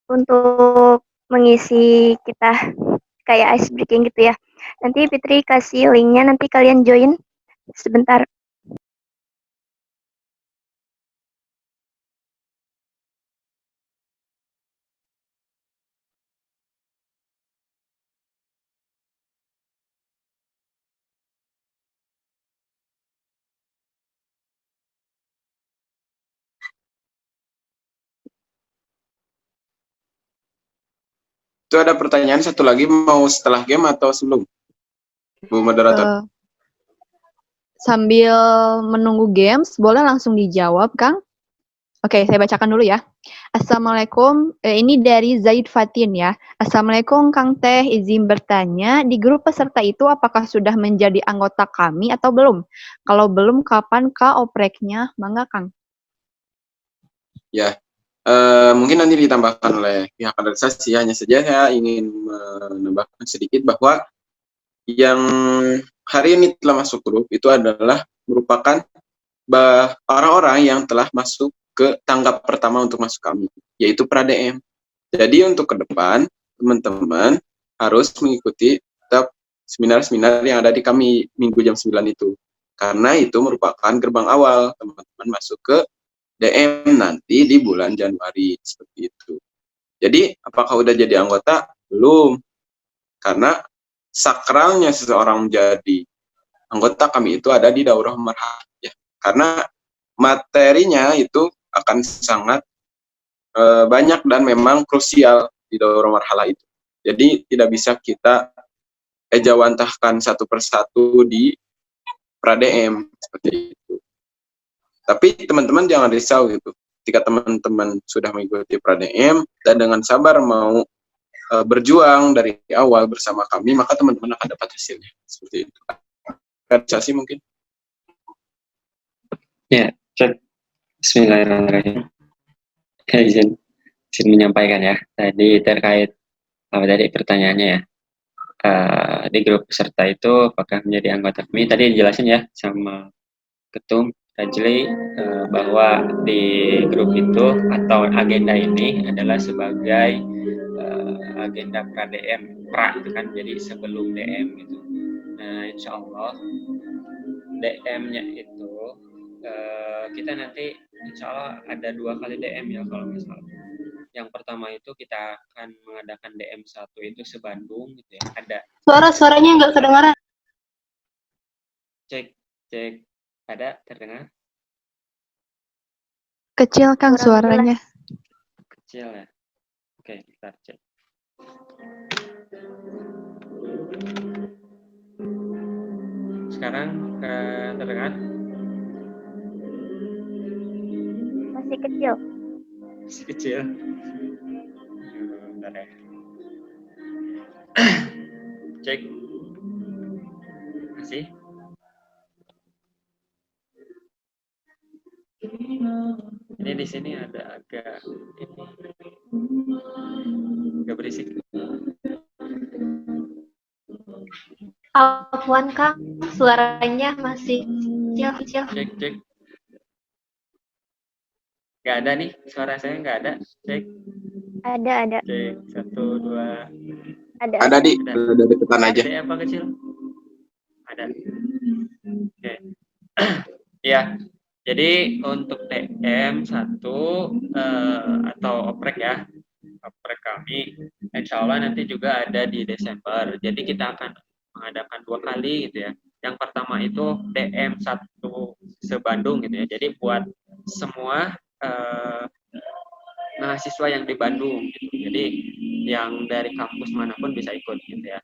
untuk mengisi kita kayak ice breaking gitu ya. Nanti Fitri kasih linknya, nanti kalian join sebentar. Itu ada pertanyaan satu lagi, mau setelah game atau sebelum? Bu moderator. Sambil menunggu games, boleh langsung dijawab, Kang? Oke, saya bacakan dulu ya. Assalamualaikum, ini dari Zaid Fatin ya. Assalamualaikum Kang Teh, izin bertanya, di grup peserta itu apakah sudah menjadi anggota kami atau belum? Kalau belum, kapan Kak opreknya? Mangga Kang. Ya, mungkin nanti ditambahkan oleh pihak organisasi. Hanya saja saya ingin menambahkan sedikit bahwa yang hari ini telah masuk grup itu adalah merupakan orang-orang yang telah masuk ke tanggap pertama untuk masuk kami, yaitu pra-DM. Jadi untuk ke depan, teman-teman harus mengikuti tetap seminar-seminar yang ada di kami minggu jam 9 itu. Karena itu merupakan gerbang awal teman-teman masuk ke DM nanti di bulan Januari, seperti itu. Jadi, apakah udah jadi anggota? Belum. Karena sakralnya seseorang menjadi anggota kami itu ada di daurah marhalah ya. Karena materinya itu akan sangat banyak dan memang krusial di daurah marhalah itu. Jadi tidak bisa kita ejawantahkan satu persatu di pra-DM seperti itu. Tapi teman-teman jangan risau gitu. Jika teman-teman sudah mengikuti pra-DM dan dengan sabar mau berjuang dari awal bersama kami, maka teman-teman akan dapat hasilnya. Seperti itu. Organisasi mungkin. Ya, cek. Bismillahirrahmanirrahim. Izin menyampaikan ya. Tadi terkait apa tadi pertanyaannya ya. Di grup peserta itu apakah menjadi anggota kami? Tadi dijelasin ya sama Ketum Rajli bahwa di grup itu atau agenda ini adalah sebagai agenda pra-DM, itu kan, jadi sebelum DM gitu. Nah, insya Allah DM-nya itu kita nanti insya Allah ada 2 kali DM ya kalau nggak salah. Yang pertama itu kita akan mengadakan DM 1 itu se-Bandung gitu ya. Ada Suaranya nggak kedengaran. Cek. Ada terdengar? Kecil Kang suaranya. Kecil ya. Oke, kita cek. Sekarang terdengar? Masih kecil. Masih kecil. Bentar ya. Cek. Masih? Ini Suaranya di sini ada agak ini, agak berisik. Afwan Kang, suaranya masih kecil-kecil. Cek. Nggak ada nih, suara saya nggak ada. Cek. Ada. Cek, 1, 2. Ada di, ada deketan aja. Ada apa kecil? Ada. Oke. Ya, jadi untuk DM1 atau oprek ya, oprek kami, insya Allah nanti juga ada di Desember. Jadi kita akan mengadakan 2 kali gitu ya. Yang pertama itu DM1 se-Bandung gitu ya. Jadi buat semua mahasiswa yang di Bandung gitu. Jadi yang dari kampus manapun bisa ikut gitu ya.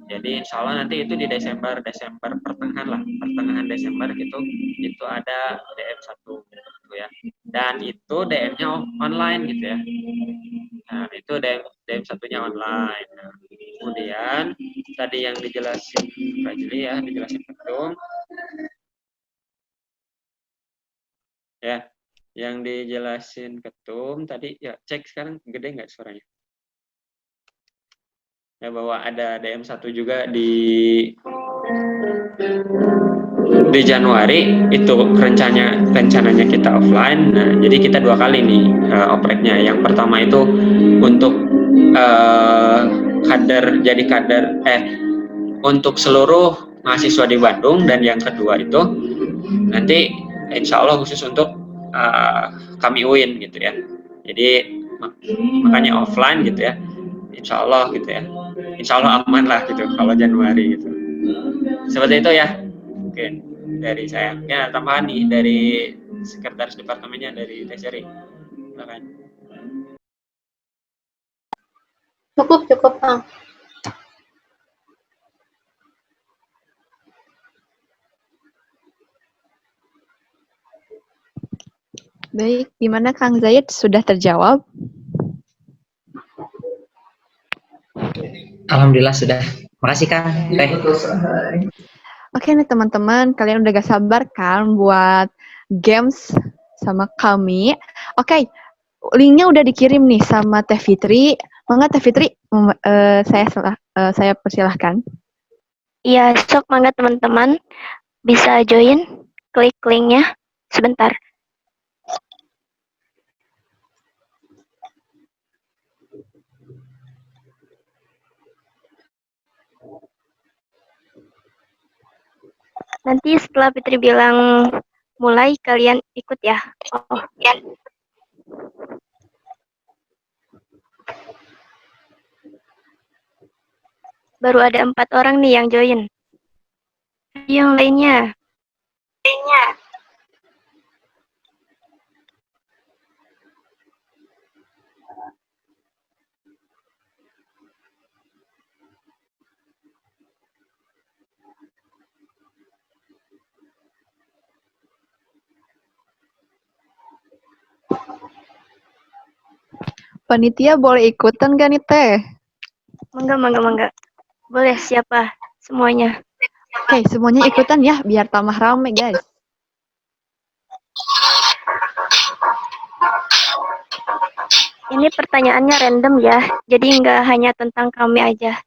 Jadi insya Allah nanti itu di Desember pertengahan Desember gitu, itu ada DM1 gitu ya. Dan itu DM-nya online gitu ya. Nah, itu DM1-nya online. Nah, kemudian tadi yang dijelasin Rajli ya, dijelasin Ketum. Ya, yang dijelasin Ketum tadi ya, cek sekarang gede nggak suaranya? Ya, bahwa ada DM1 juga di Januari itu rencananya kita offline. Nah, jadi kita 2 kali nih opreknya. Yang pertama itu untuk kader untuk seluruh mahasiswa di Bandung, dan yang kedua itu nanti insya Allah khusus untuk kami UIN gitu ya. Jadi makanya offline gitu ya. Insya Allah gitu ya. Insya Allah aman lah gitu kalau Januari gitu. Seperti itu ya. Mungkin dari saya. Ya, tambahan nih dari sekretaris departemennya, dari Teseri. Silakan. Cukup, Kang. Baik, gimana Kang Zaid? Sudah terjawab? Alhamdulillah sudah. Makasih Kang. Oke nih teman-teman, kalian udah gak sabar kan buat games sama kami? Oke, linknya udah dikirim nih sama Teh Fitri. Mangga Teh Fitri, saya persilahkan. Iya, sok mangga teman-teman bisa join, klik linknya sebentar. Nanti setelah Fitri bilang mulai, kalian ikut ya. Oh, ya. Baru ada 4 orang nih yang join. Yang lainnya. Panitia boleh ikutan gak nih Teh? Mangga. Boleh, siapa semuanya? Oke, semuanya ikutan ya, biar tambah rame guys. Ini pertanyaannya random ya, jadi nggak hanya tentang kami aja.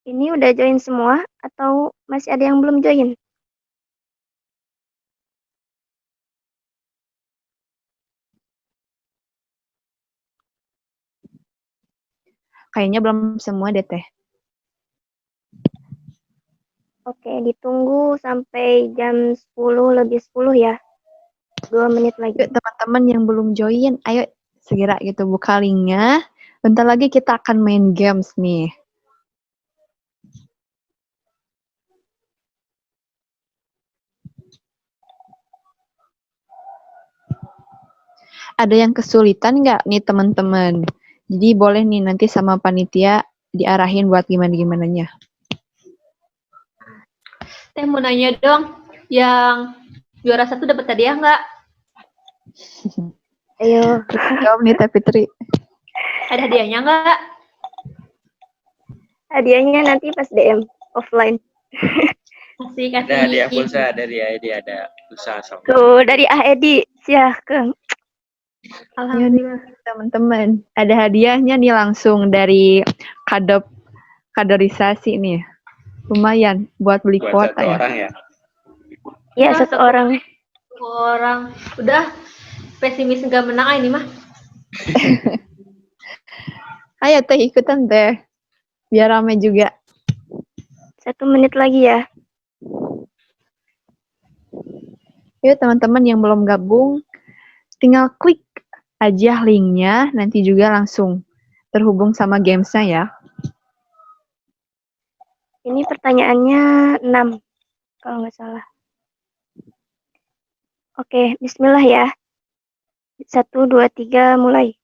Ini udah join semua atau masih ada yang belum join? Kayaknya belum semua deh Teh. Oke, ditunggu sampai jam 10 lebih 10 ya. 2 menit lagi. Yuk teman-teman yang belum join, ayo segera gitu buka linknya. Bentar lagi kita akan main games nih. ada yang kesulitan nggak nih teman-teman? Jadi boleh nih nanti sama panitia diarahin buat gimana-gimananya. Teh mau nanya dong, yang juara 1 dapat hadiah nggak? Ayo. Jawab nih Teh Fitri. Ada hadiahnya nggak? Hadiahnya nanti pas DM offline. Kasih. Ada hadiah pulsa dari ID, ada pulsa sama. Tuh dari Edi, silakan. Alhamdulillah. Teman-teman, ada hadiahnya nih langsung dari kaderisasi nih. Lumayan buat beli Buat kuota satu ya. orang ya. Iya, satu orang. Udah pesimis nggak menang ini mah. Ayo Teh ikutan Teh. Biar rame juga. 1 menit lagi ya. Yuk teman-teman yang belum gabung, tinggal klik aja linknya, nanti juga langsung terhubung sama gamesnya ya. Ini pertanyaannya 6, kalau nggak salah. Oke, bismillah ya. 1, 2, 3, mulai.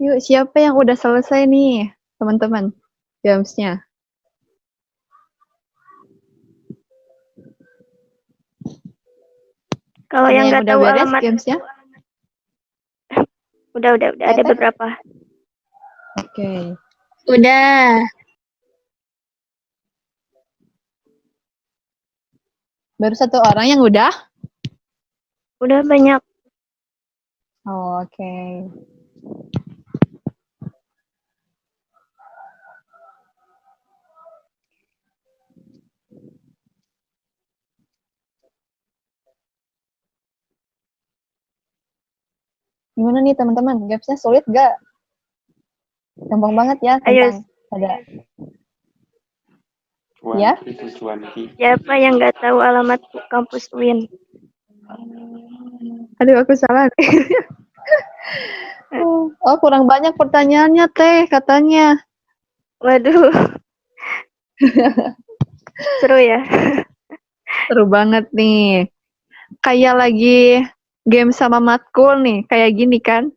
Yuk, siapa yang udah selesai nih, teman-teman, gamesnya? Kalau Ada yang nggak udah tahu beres alamat, gamesnya? udah ada Teh? beberapa. Oke. Udah. Baru 1 orang yang udah? Udah banyak. Oh, oke. Gimana nih teman-teman? Gamesnya sulit gak? Gampang banget ya Ayo. tentang ada. Ya? Siapa yang nggak tahu alamat kampus UIN? Aduh, aku salah. Oh, kurang banyak pertanyaannya, Teh, katanya. Waduh. Seru ya. Seru banget nih. Kayak lagi game sama matkul nih, kayak gini kan.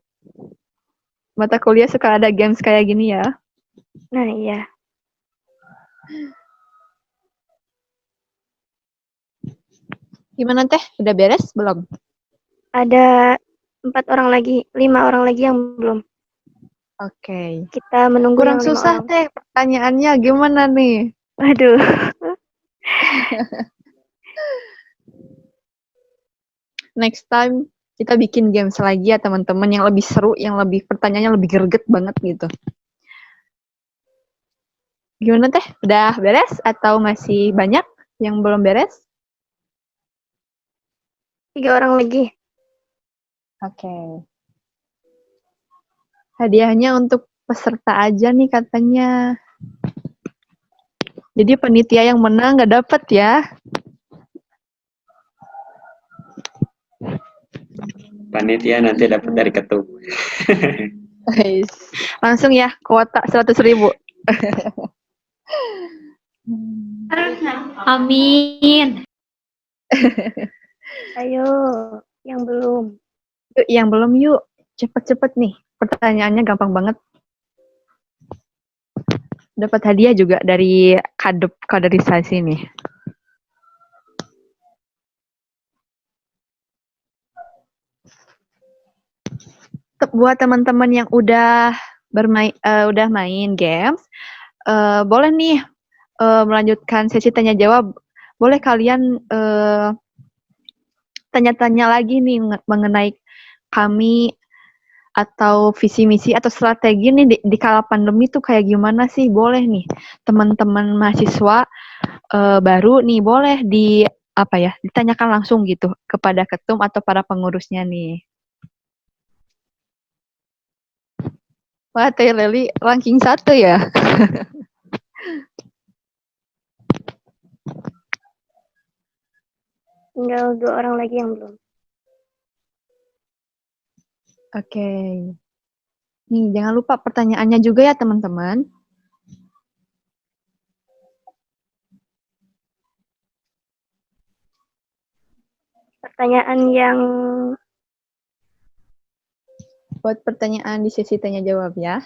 Mata kuliah suka ada games kayak gini ya. Nah, iya. Gimana Teh? Udah beres belum? Ada 5 orang lagi yang belum. Oke. Kita menunggu Kurang yang 5 susah orang. Teh pertanyaannya gimana nih? Aduh. Next time kita bikin games lagi ya teman-teman yang lebih seru, yang lebih pertanyaannya lebih greget banget gitu. Gimana Teh? Udah beres atau masih banyak yang belum beres? 3 orang lagi. Oke. Hadiahnya untuk peserta aja nih katanya. Jadi panitia yang menang nggak dapet ya. Panitia nanti dapat dari ketum. Guys, langsung ya kuota 100.000. Amin. Ayo, yang belum. Yuk, yang belum yuk. Cepet-cepet nih. Pertanyaannya gampang banget. Dapat hadiah juga dari kaderisasi nih. Buat teman-teman yang udah main games, boleh nih melanjutkan sesi tanya jawab. Boleh kalian tanya-tanya lagi nih mengenai kami atau visi misi atau strategi nih di kala pandemi tuh kayak gimana sih? Boleh nih teman-teman mahasiswa baru nih boleh ditanyakan langsung gitu kepada ketum atau para pengurusnya nih. Wah, Teh Leli ranking 1 ya. Tinggal 2 orang lagi yang belum. Oke. Nih, jangan lupa pertanyaannya juga ya, teman-teman. Pertanyaan yang Buat pertanyaan di sesi tanya jawab ya.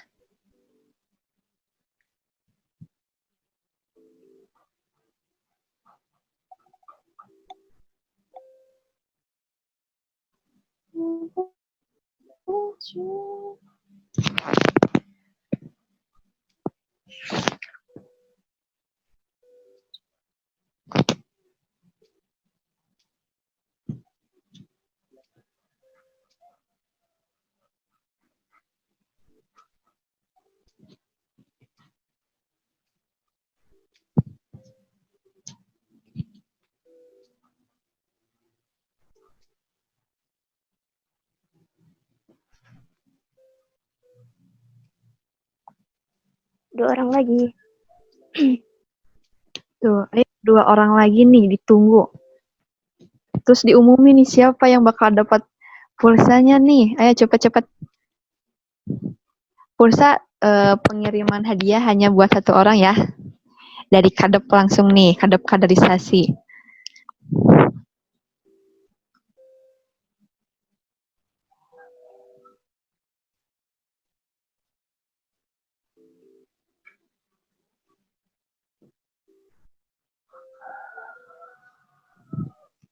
dua orang lagi. Tuh, 2 orang lagi nih ditunggu. Terus diumumin nih siapa yang bakal dapat pulsanya nih. Ayo cepet-cepet. Pulsa pengiriman hadiah hanya buat 1 orang ya. Dari kadep langsung nih, kadep kaderisasi.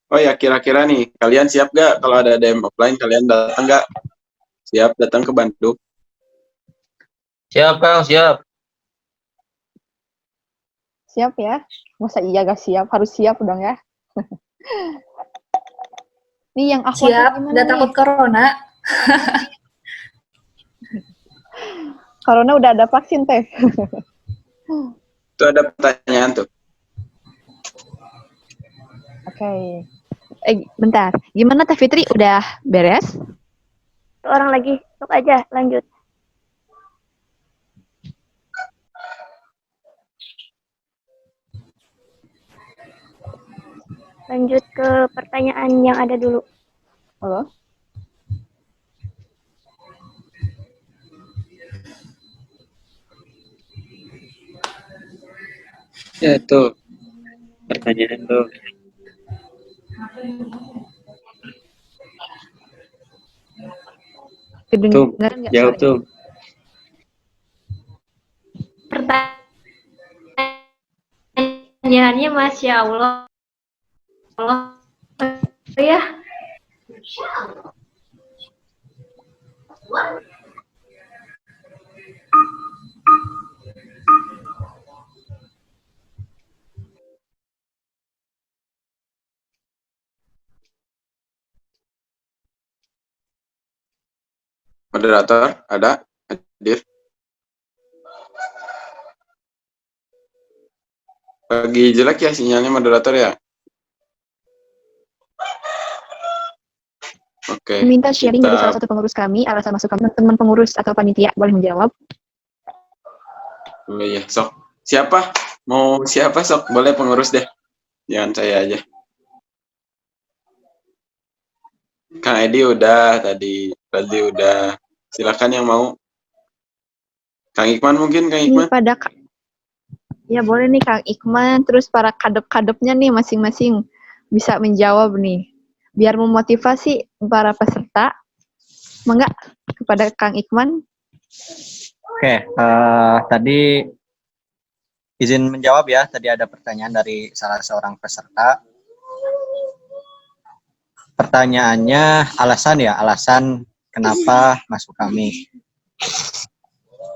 Oh ya, kira-kira nih, kalian siap gak kalau ada DM offline, kalian datang gak? Siap datang ke Bandung? Siap, Kang, siap. Siap ya? Masa iya gak siap? Harus siap dong ya. Nih yang aku Siap, nggak takut corona. Corona udah ada vaksin, Teh. Itu ada pertanyaan tuh. Oke. Bentar. Gimana Teh Fitri? Udah beres? 1 orang lagi. Sok aja, lanjut. Lanjut ke pertanyaan yang ada dulu. Halo? Ya tuh, pertanyaan tuh. Tuh, jawab tuh. Pertanyaannya Masya Allah. ya. Moderator, ada? Hadir? Lagi jelek ya sinyalnya moderator ya? Oke. Minta sharing dari salah Kita satu pengurus kami, alasan masuk kami. Teman pengurus atau panitia boleh menjawab. Oh iya, sok. Siapa? Mau siapa sok? Boleh pengurus deh. Jangan saya aja. Kang Edi udah tadi, Fadli udah. Silakan yang mau. Kang Ikman mungkin, Kang Ini Ikman. ya boleh nih Kang Ikman, terus para kadep-kadepnya nih masing-masing bisa menjawab nih. Biar memotivasi para peserta. Mangga kepada Kang Ikman. Oke, tadi izin menjawab ya. Tadi ada pertanyaan dari salah seorang peserta. Pertanyaannya alasan kenapa masuk kami.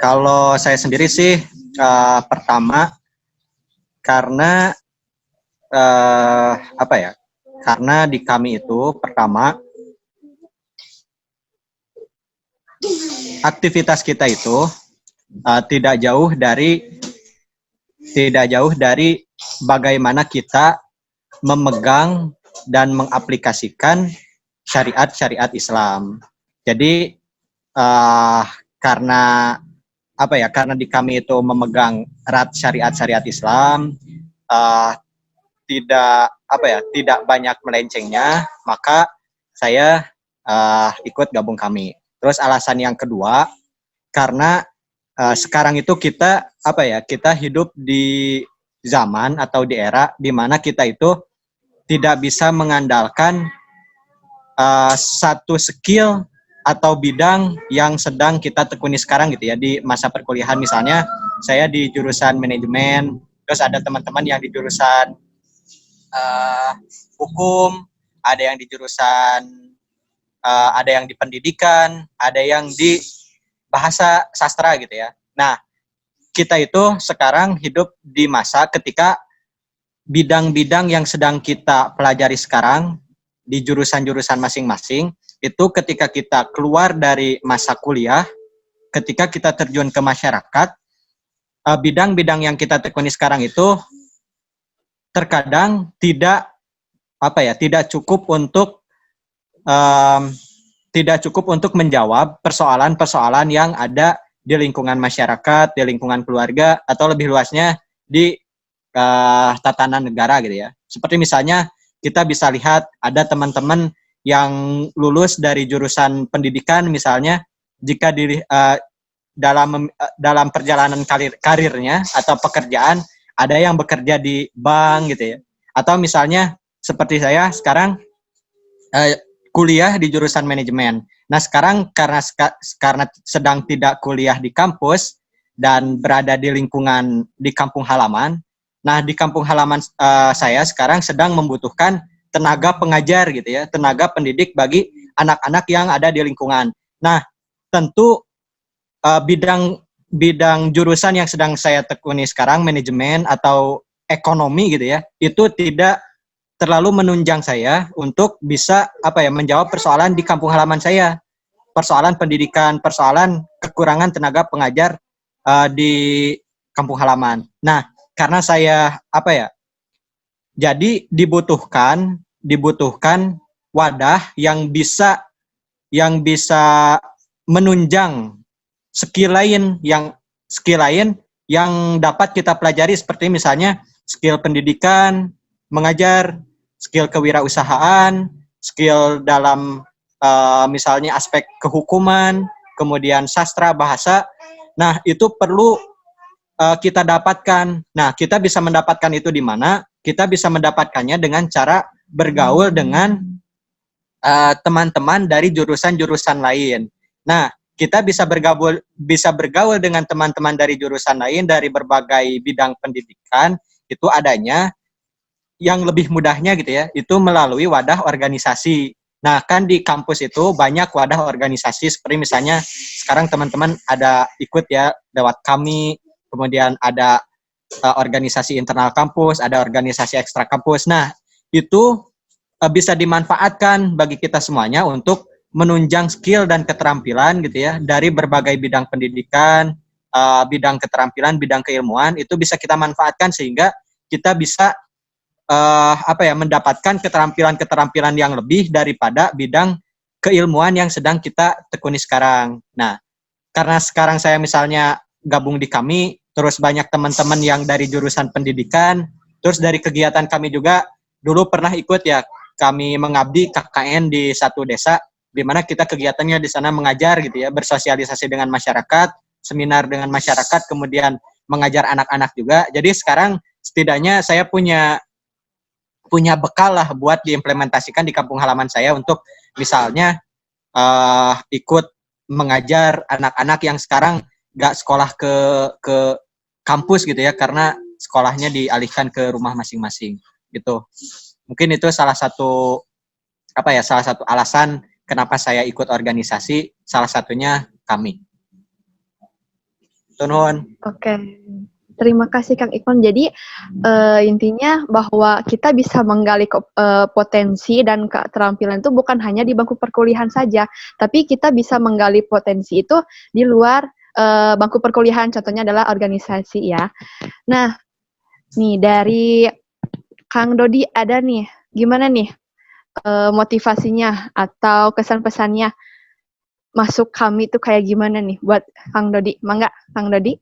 Kalau saya sendiri sih pertama karena karena di kami itu pertama aktivitas kita itu tidak jauh dari bagaimana kita memegang dan mengaplikasikan syariat Islam. Jadi karena di kami itu memegang erat syariat Islam, tidak banyak melencengnya, maka saya ikut gabung kami. Terus alasan yang kedua, karena sekarang itu kita hidup di zaman atau di era di mana kita itu tidak bisa mengandalkan satu skill atau bidang yang sedang kita tekuni sekarang gitu ya, di masa perkuliahan. Misalnya saya di jurusan manajemen, terus ada teman-teman yang di jurusan hukum, ada yang di jurusan ada yang di pendidikan, ada yang di bahasa sastra gitu ya. Nah, kita itu sekarang hidup di masa ketika bidang-bidang yang sedang kita pelajari sekarang di jurusan-jurusan masing-masing, itu ketika kita keluar dari masa kuliah, ketika kita terjun ke masyarakat, bidang-bidang yang kita tekuni sekarang itu terkadang tidak cukup untuk menjawab persoalan-persoalan yang ada di lingkungan masyarakat, di lingkungan keluarga, atau lebih luasnya di tatanan negara gitu ya. Seperti misalnya kita bisa lihat ada teman-teman yang lulus dari jurusan pendidikan misalnya, jika dalam perjalanan karirnya atau pekerjaan ada yang bekerja di bank gitu ya. Atau misalnya seperti saya sekarang kuliah di jurusan manajemen. Nah, sekarang karena sedang tidak kuliah di kampus dan berada di lingkungan di kampung halaman. Nah, di kampung halaman saya sekarang sedang membutuhkan tenaga pengajar gitu ya, tenaga pendidik bagi anak-anak yang ada di lingkungan. Nah, tentu bidang jurusan yang sedang saya tekuni sekarang, manajemen atau ekonomi gitu ya, itu tidak terlalu menunjang saya untuk bisa menjawab persoalan di kampung halaman saya, persoalan pendidikan, persoalan kekurangan tenaga pengajar di kampung halaman. Nah, karena saya jadi dibutuhkan wadah yang bisa menunjang skill lain yang dapat kita pelajari, seperti misalnya skill pendidikan, mengajar, skill kewirausahaan, skill dalam misalnya aspek kehukuman, kemudian sastra, bahasa. Nah, itu perlu kita dapatkan. Nah, kita bisa mendapatkan itu di mana? Kita bisa mendapatkannya dengan cara bergaul dengan teman-teman dari jurusan-jurusan lain. Nah, kita bisa bergaul dengan teman-teman dari jurusan lain dari berbagai bidang pendidikan, itu adanya yang lebih mudahnya gitu ya, itu melalui wadah organisasi. Nah, kan di kampus itu banyak wadah organisasi, seperti misalnya sekarang teman-teman ada ikut ya lewat kami, kemudian ada organisasi internal kampus, ada organisasi ekstra kampus. Nah, itu bisa dimanfaatkan bagi kita semuanya untuk menunjang skill dan keterampilan gitu ya dari berbagai bidang pendidikan, bidang keterampilan, bidang keilmuan, itu bisa kita manfaatkan sehingga kita bisa mendapatkan keterampilan-keterampilan yang lebih daripada bidang keilmuan yang sedang kita tekuni sekarang. Nah, karena sekarang saya misalnya gabung di kami, terus banyak teman-teman yang dari jurusan pendidikan, terus dari kegiatan kami juga dulu pernah ikut ya, kami mengabdi KKN di satu desa, di mana kita kegiatannya di sana mengajar gitu ya, bersosialisasi dengan masyarakat, seminar dengan masyarakat, kemudian mengajar anak-anak juga. Jadi sekarang setidaknya saya punya bekal lah buat diimplementasikan di kampung halaman saya untuk misalnya ikut mengajar anak-anak yang sekarang nggak sekolah ke kampus gitu ya, karena sekolahnya dialihkan ke rumah masing-masing gitu. Mungkin itu salah satu alasan kenapa saya ikut organisasi, salah satunya kami. Tunun. Oke. Terima kasih Kang Iqbal. Jadi intinya bahwa kita bisa menggali potensi dan keterampilan itu bukan hanya di bangku perkuliahan saja, tapi kita bisa menggali potensi itu di luar bangku perkuliahan. Contohnya adalah organisasi ya. Nah, nih dari Kang Dodi ada nih, gimana nih motivasinya atau kesan-pesannya masuk kami itu kayak gimana nih buat Kang Dodi? Mangga Kang Dodi.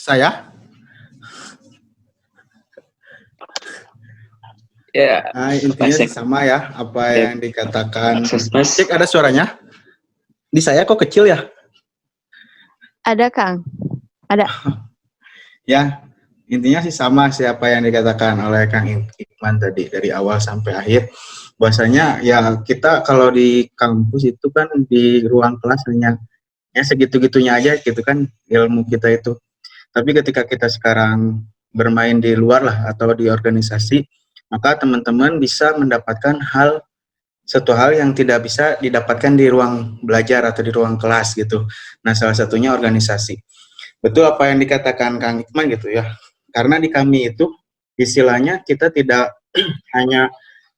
Saya? Ya, Nah, intinya Pasek. sama ya apa Ya. yang dikatakan. Mas. Cek ada suaranya? Di saya kok kecil ya? Ada Kang. Ada. Ya, intinya sih sama siapa yang dikatakan oleh Kang Iqman tadi dari awal sampai akhir. Bahwasanya ya kita kalau di kampus itu kan di ruang kelas hanya ya segitu-gitunya aja gitu kan ilmu kita itu. Tapi ketika kita sekarang bermain di luar lah atau di organisasi, maka teman-teman bisa mendapatkan satu hal yang tidak bisa didapatkan di ruang belajar atau di ruang kelas gitu. Nah, salah satunya organisasi. Betul apa yang dikatakan Kang Iqman gitu ya. Karena di kami itu istilahnya kita tidak hanya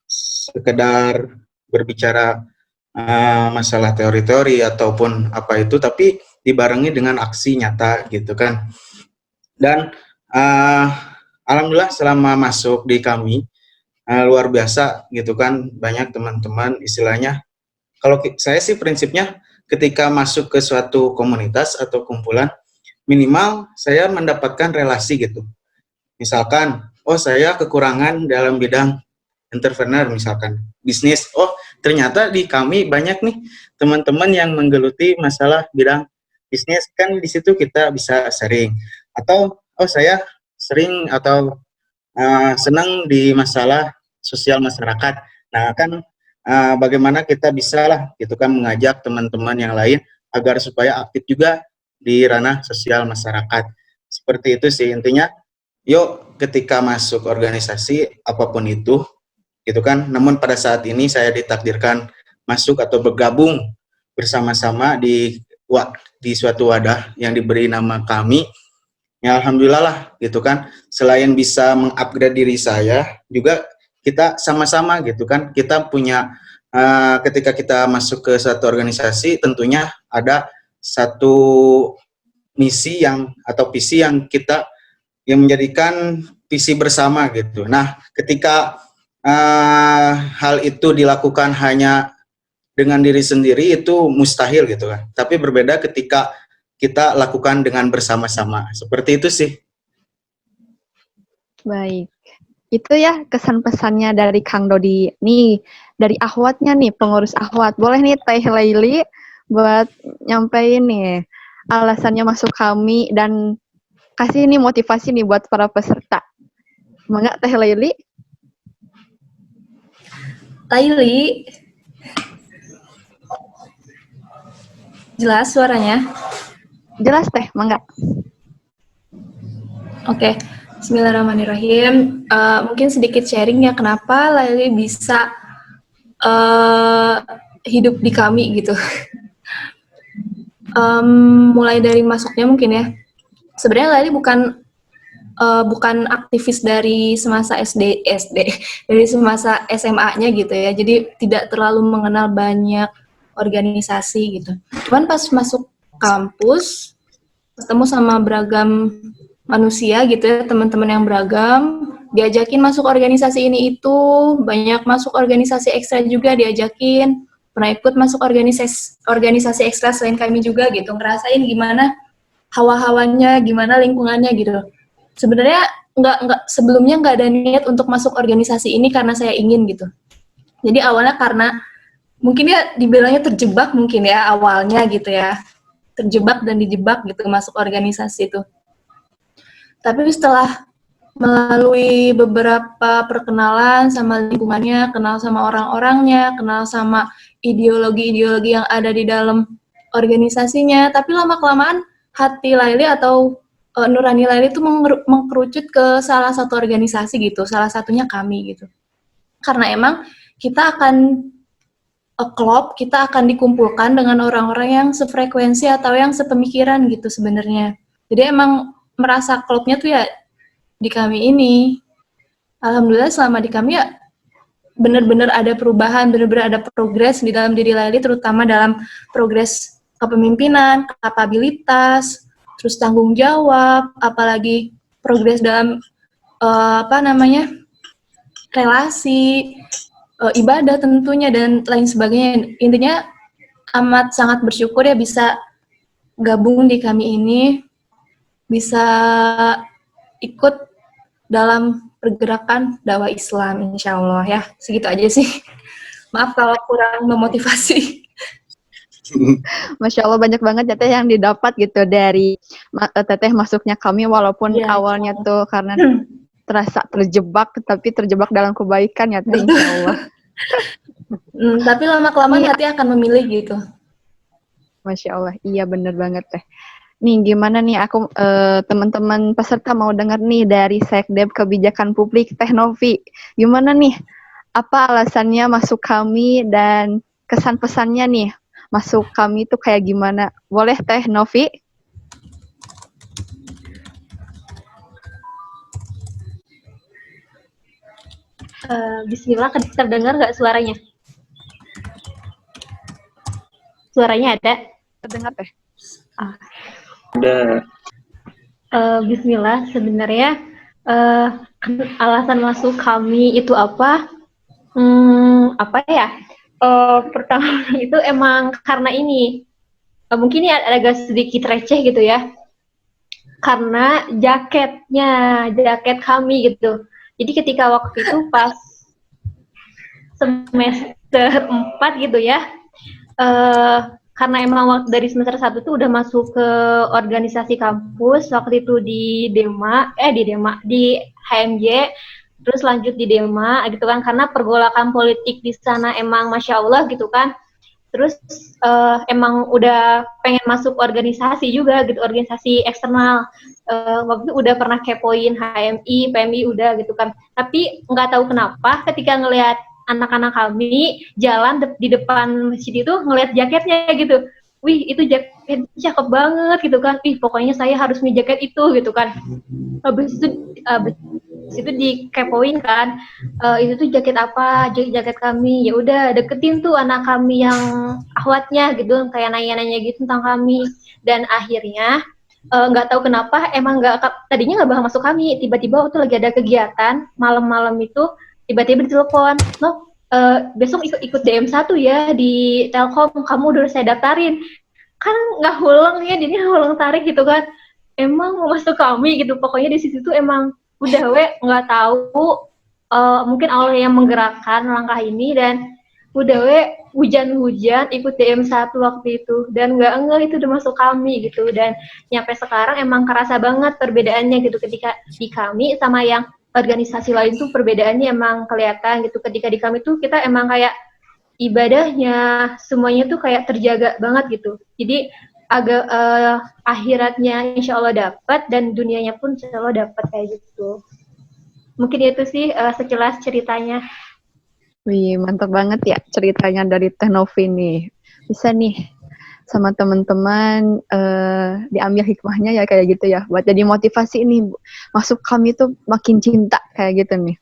sekedar berbicara masalah teori-teori ataupun apa itu, tapi dibarengi dengan aksi nyata gitu kan. Dan alhamdulillah selama masuk di kami luar biasa gitu kan, banyak teman-teman istilahnya, kalau saya sih prinsipnya ketika masuk ke suatu komunitas atau kumpulan, minimal saya mendapatkan relasi gitu. Misalkan, oh saya kekurangan dalam bidang entrepreneur misalkan, bisnis, oh ternyata di kami banyak nih teman-teman yang menggeluti masalah bidang bisnis, kan di situ kita bisa sharing. Atau oh saya sering atau senang di masalah sosial masyarakat. Nah kan bagaimana kita bisa lah gitu kan mengajak teman-teman yang lain agar supaya aktif juga di ranah sosial masyarakat. Seperti itu sih intinya. Yuk ketika masuk organisasi apapun itu gitu kan. Namun pada saat ini saya ditakdirkan masuk atau bergabung bersama-sama di suatu wadah yang diberi nama kami. Ya alhamdulillah lah gitu kan, selain bisa mengupgrade diri saya, juga kita sama-sama gitu kan, kita punya ketika kita masuk ke satu organisasi tentunya ada satu misi atau visi yang menjadikan visi bersama gitu. Nah ketika hal itu dilakukan hanya dengan diri sendiri itu mustahil gitu kan, tapi berbeda ketika kita lakukan dengan bersama-sama. Seperti itu sih. Baik. Itu ya kesan-pesannya dari Kang Dodi. Nih, dari Ahwatnya nih, pengurus Ahwat. Boleh nih Teh Laili buat nyampein nih alasannya masuk kami dan kasih nih motivasi nih buat para peserta. Semangat Teh Laili. Jelas suaranya? Jelas teh, mangga. Oke, Bismillahirrahmanirrahim. Mungkin sedikit sharing ya kenapa Laili bisa hidup di kami gitu. Mulai dari masuknya mungkin ya. Sebenarnya Laili bukan aktivis dari semasa SD, dari semasa SMA-nya gitu ya. Jadi tidak terlalu mengenal banyak organisasi gitu. Cuman pas masuk kampus ketemu sama beragam manusia gitu ya, teman-teman yang beragam, diajakin masuk organisasi ini itu, banyak masuk organisasi ekstra juga diajakin, pernah ikut masuk organisasi ekstra selain kami juga gitu, ngerasain gimana hawa-hawanya, gimana lingkungannya gitu. Sebenarnya sebelumnya nggak ada niat untuk masuk organisasi ini karena saya ingin gitu. Jadi awalnya karena mungkin ya dibilangnya terjebak mungkin ya awalnya gitu ya, terjebak dan dijebak gitu masuk organisasi itu. Tapi setelah melalui beberapa perkenalan sama lingkungannya, kenal sama orang-orangnya, kenal sama ideologi-ideologi yang ada di dalam organisasinya, tapi lama-kelamaan hati Laili atau nurani Laili itu mengkerucut ke salah satu organisasi gitu, salah satunya kami gitu. Karena emang kita akan klop, kita akan dikumpulkan dengan orang-orang yang sefrekuensi atau yang sepemikiran gitu sebenarnya. Jadi emang merasa klopnya tuh ya di kami ini. Alhamdulillah selama di kami ya benar-benar ada perubahan, benar-benar ada progres di dalam diri Laili, terutama dalam progres kepemimpinan, kapabilitas, terus tanggung jawab, apalagi progres dalam relasi, ibadah tentunya dan lain sebagainya. Intinya amat sangat bersyukur ya bisa gabung di kami ini, bisa ikut dalam pergerakan dakwah Islam, insya Allah ya. Segitu aja sih. Maaf kalau kurang memotivasi. Masya Allah banyak banget ya Teh yang didapat gitu dari Teteh masuknya kami walaupun awalnya tuh karena terasa terjebak, tapi terjebak dalam kebaikan ya Teh, insya Allah. Tapi lama-kelamaan hati akan memilih gitu. Masya Allah, iya bener banget Teh. Nih gimana nih aku teman-teman peserta mau dengar nih dari Sekdep Kebijakan Publik Teh Novi. Gimana nih? Apa alasannya masuk kami dan kesan pesannya nih masuk kami itu kayak gimana? Boleh Teh Novi? Bismillah, terdengar nggak suaranya? Suaranya ada? Terdengar Teh. Ada. Bismillah, sebenarnya alasan masuk kami itu apa? Apa ya? Pertama itu emang karena ini. Mungkin ini agak sedikit receh gitu ya. Karena jaket kami gitu. Jadi ketika waktu itu pas semester 4 gitu ya. Karena emang dari semester 1 tuh udah masuk ke organisasi kampus, waktu itu di HMJ, terus lanjut di Dema gitu kan, karena pergolakan politik di sana emang Masya Allah gitu kan. Terus emang udah pengen masuk organisasi juga gitu, organisasi eksternal. Waktu itu udah pernah kepoin HMI, PMI udah gitu kan. Tapi nggak tahu kenapa ketika ngelihat anak-anak kami jalan di depan masjid itu ngelihat jaketnya gitu. Wih, itu jaket cakep banget gitu kan. Ih, pokoknya saya harus punya jaket itu gitu kan. Habis itu dikepoin kan. Itu tuh jaket apa? Jaket kami. Ya udah deketin tuh anak kami yang akhwatnya gitu, kayak nanya-nanya gitu tentang kami. Dan akhirnya nggak tahu kenapa emang tadinya nggak bakal masuk kami. Tiba-tiba waktu lagi ada kegiatan malam-malam itu tiba-tiba ditelepon, besok ikut DM1 ya di Telkom, kamu udah saya daftarin. Kan nggak hulang ya, jadi hulang tarik gitu kan. Emang mau masuk kami gitu, pokoknya di situ tuh emang udah nggak tahu, mungkin Allah yang menggerakkan langkah ini dan udah hujan-hujan ikut DM1 waktu itu dan nggak itu udah masuk kami gitu. Dan nyampe sekarang emang kerasa banget perbedaannya gitu ketika di kami sama yang organisasi lain tuh perbedaannya emang kelihatan gitu. Ketika di kami tuh kita emang kayak ibadahnya, semuanya tuh kayak terjaga banget gitu. Jadi agak akhiratnya insya Allah dapat dan dunianya pun insya Allah dapat kayak gitu. Mungkin itu sih sekilas ceritanya. Wih, mantap banget ya ceritanya dari Teh Novi nih. Bisa nih sama teman-teman diambil hikmahnya ya kayak gitu ya. Buat jadi motivasi nih masuk kami tuh makin cinta kayak gitu nih.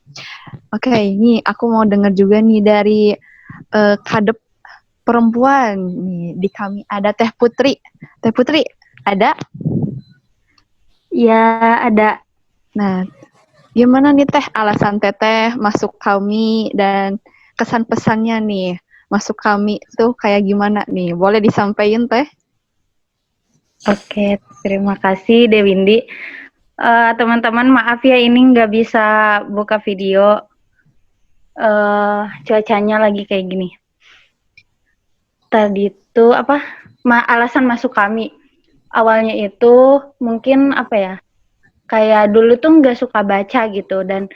Oke, nih aku mau dengar juga nih dari kadep perempuan nih di kami ada Teh Putri. Teh Putri, ada? Ya, ada. Nah, gimana nih Teh alasan Teteh masuk kami dan kesan-pesannya nih masuk kami tuh kayak gimana nih? Boleh disampaikan Teh? Oke, terima kasih Dewindi. Teman-teman maaf ya ini nggak bisa buka video. Cuacanya lagi kayak gini. Tadi itu apa? Alasan masuk kami. Awalnya itu mungkin apa ya? Kayak dulu tuh nggak suka baca gitu dan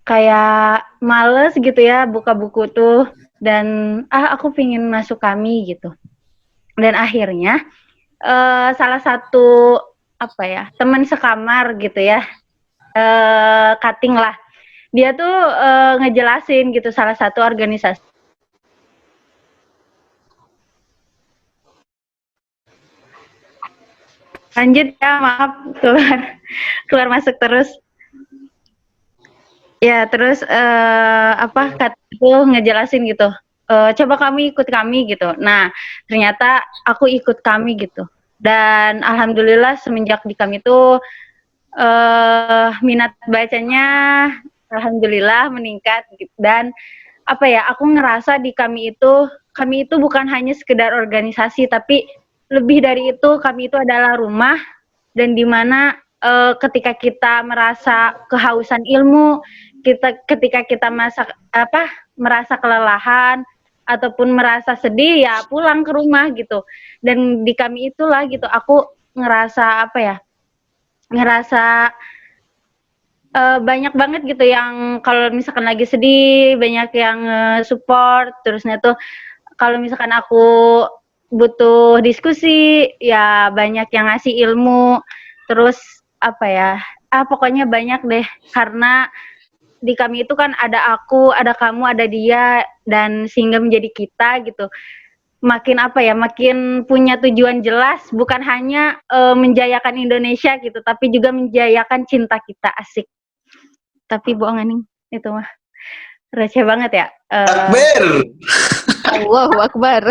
kayak males gitu ya buka buku tuh dan aku pingin masuk kami gitu. Dan akhirnya salah satu apa ya teman sekamar gitu ya, cutting lah. Dia tuh ngejelasin gitu salah satu organisasi. Lanjut ya, maaf keluar masuk terus. Ya terus apa kata itu ngejelasin gitu. Coba kami ikut kami gitu. Nah ternyata aku ikut kami gitu. Dan alhamdulillah semenjak di kami itu minat bacanya alhamdulillah meningkat gitu. Dan apa ya aku ngerasa di kami itu bukan hanya sekedar organisasi tapi lebih dari itu kami itu adalah rumah dan dimana ketika kita merasa kehausan ilmu ketika kita merasa kelelahan ataupun merasa sedih ya pulang ke rumah gitu dan di kami itulah gitu aku ngerasa apa ya ngerasa banyak banget gitu yang kalau misalkan lagi sedih banyak yang support terusnya tuh kalau misalkan aku butuh diskusi ya banyak yang ngasih ilmu terus apa ya pokoknya banyak deh karena di kami itu kan ada aku ada kamu ada dia dan sehingga menjadi kita gitu makin apa ya makin punya tujuan jelas bukan hanya menjayakan Indonesia gitu tapi juga menjayakan cinta kita asik tapi bohongan nih itu mah receh banget ya Akbar Allahu Akbar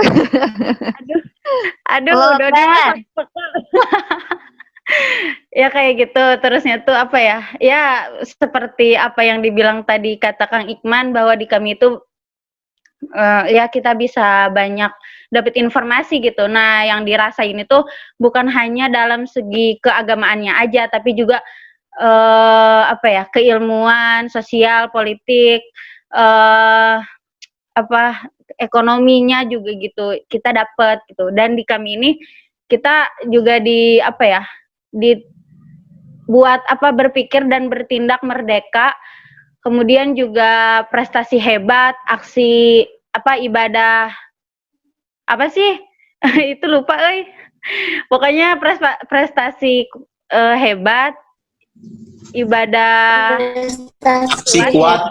aduh udah ya kayak gitu terusnya tuh apa ya ya seperti apa yang dibilang tadi kata Kang Ikman bahwa di kami itu ya kita bisa banyak dapat informasi gitu nah yang dirasain itu bukan hanya dalam segi keagamaannya aja tapi juga apa ya keilmuan sosial politik ekonominya juga gitu kita dapat gitu dan di kami ini kita juga di apa ya dibuat berpikir dan bertindak merdeka kemudian juga prestasi hebat aksi ibadah apa sih itu lupa pokoknya prestasi hebat ibadah si kuat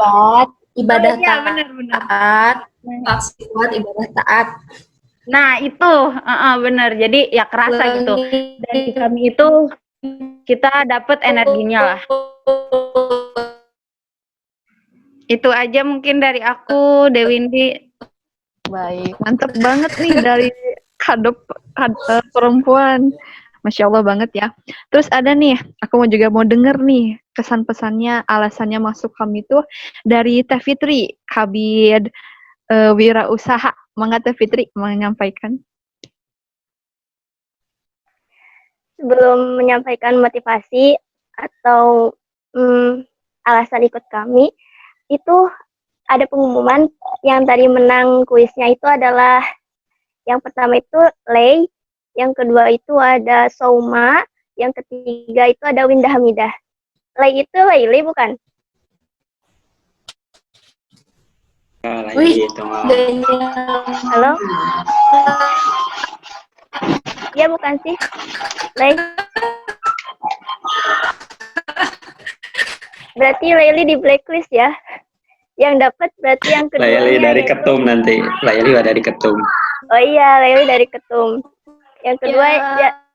ibadah ya, taat aksi kuat ibadah taat nah itu benar jadi ya kerasa gitu dan di kami itu kita dapat energinya lah itu aja mungkin dari aku Dewindi. Baik, mantap banget nih dari kadep perempuan. Masya Allah banget ya. Terus ada nih, aku juga mau denger nih kesan-pesannya, alasannya masuk kami tuh dari Teh Fitri, Kabid Wirausaha. Mangga Teh Fitri menyampaikan. Sebelum menyampaikan motivasi atau alasan ikut kami, itu ada pengumuman yang tadi menang kuisnya itu adalah yang pertama itu Lei, yang kedua itu ada Souma, yang ketiga itu ada Winda Hamidah. Lei itu Laili bukan? Wih, halo? Iya bukan sih? Lay. Berarti Laili di blacklist ya? Yang dapat berarti yang keduanya Layali dari yaitu- ketum nanti. Layali dari ketum. Oh iya, Laili dari ketum. Yang kedua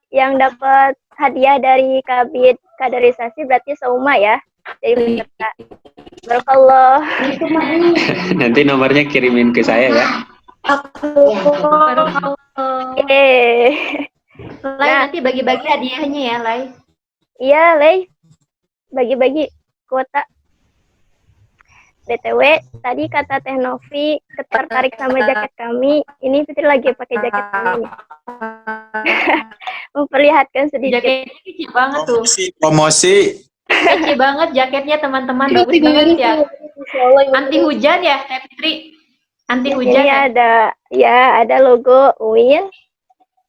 yang dapat hadiah dari Kabid Kaderisasi berarti Sauma ya. Jadi peserta. Barakallah. Nanti nomornya kirimin ke saya ya. Lai nanti bagi-bagi hadiahnya ya, Lai. Iya, Lay. Bagi-bagi kuota. BTW, tadi kata Teh Novi tertarik sama jaket kami. Ini Fitri lagi pakai jaket kami. Memperlihatkan sedikit. Jaketnya kecil banget tuh. Promosi. Kece banget jaketnya teman-teman, bagus banget ya. Anti hujan ya, Teh Fitri? Anti hujan Ini ya? ada logo UIN.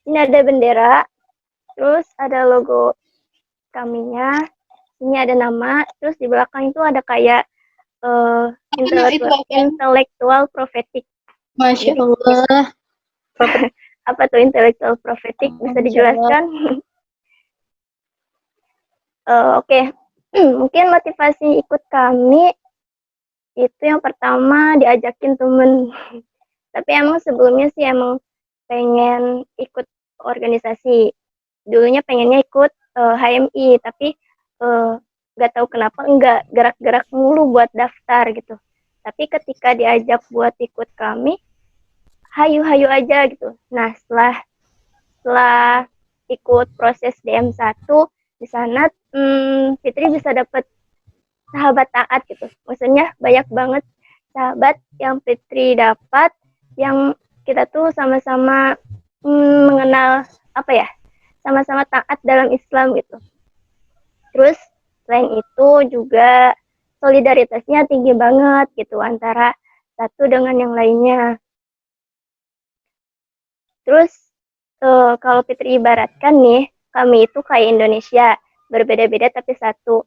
Ini ada bendera. Terus ada logo kaminya. Ini ada nama. Terus di belakang itu ada kayak intelektual prophetic. Masya Allah. Apa tuh intelektual prophetic? Bisa dijelaskan? Oke. Mungkin motivasi ikut kami itu yang pertama diajakin temen. Tapi emang sebelumnya sih emang pengen ikut organisasi. Dulunya pengennya ikut HMI, tapi nggak tahu kenapa nggak gerak-gerak mulu buat daftar gitu. Tapi ketika diajak buat ikut kami, hayu-hayu aja gitu. Nah setelah ikut proses DM1 di sana, Fitri bisa dapat sahabat taat gitu. Maksudnya banyak banget sahabat yang Fitri dapat, yang kita tuh sama-sama mengenal apa ya, sama-sama taat dalam Islam gitu. Terus selain itu juga solidaritasnya tinggi banget gitu antara satu dengan yang lainnya. Terus kalau Fitri ibaratkan nih, kami itu kayak Indonesia, berbeda-beda tapi satu.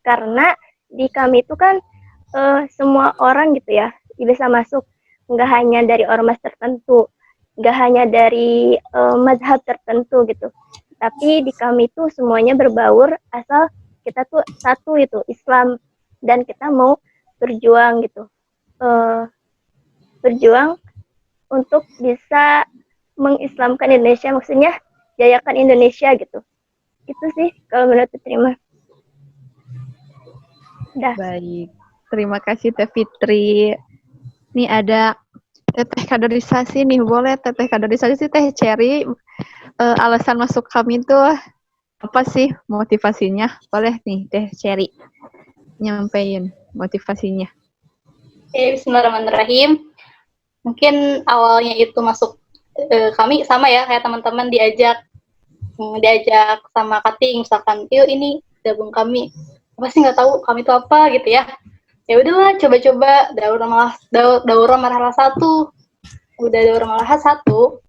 Karena di kami itu kan semua orang gitu ya bisa masuk, nggak hanya dari ormas tertentu, nggak hanya dari mazhab tertentu gitu. Tapi di kami itu semuanya berbaur asal kita tuh satu itu Islam, dan kita mau berjuang gitu, berjuang untuk bisa mengislamkan Indonesia, maksudnya jayakan Indonesia gitu. Itu sih kalau menurut terima. Udah. Baik, terima kasih Teh Fitri. Nih ada teteh kaderisasi nih, boleh teteh kaderisasi Teh Cherry. Alasan masuk kami tuh apa sih motivasinya? Boleh nih Teh Cherry nyampein motivasinya. Oke, bismillahirrahmanirrahim. Mungkin awalnya itu masuk kami sama ya kayak teman-teman diajak sama Kating misalkan, yuk ini gabung kami, apa sih nggak tahu kami itu apa gitu ya. Ya udahlah coba-coba daurah marhalah 1. Udah daurah marhalah 1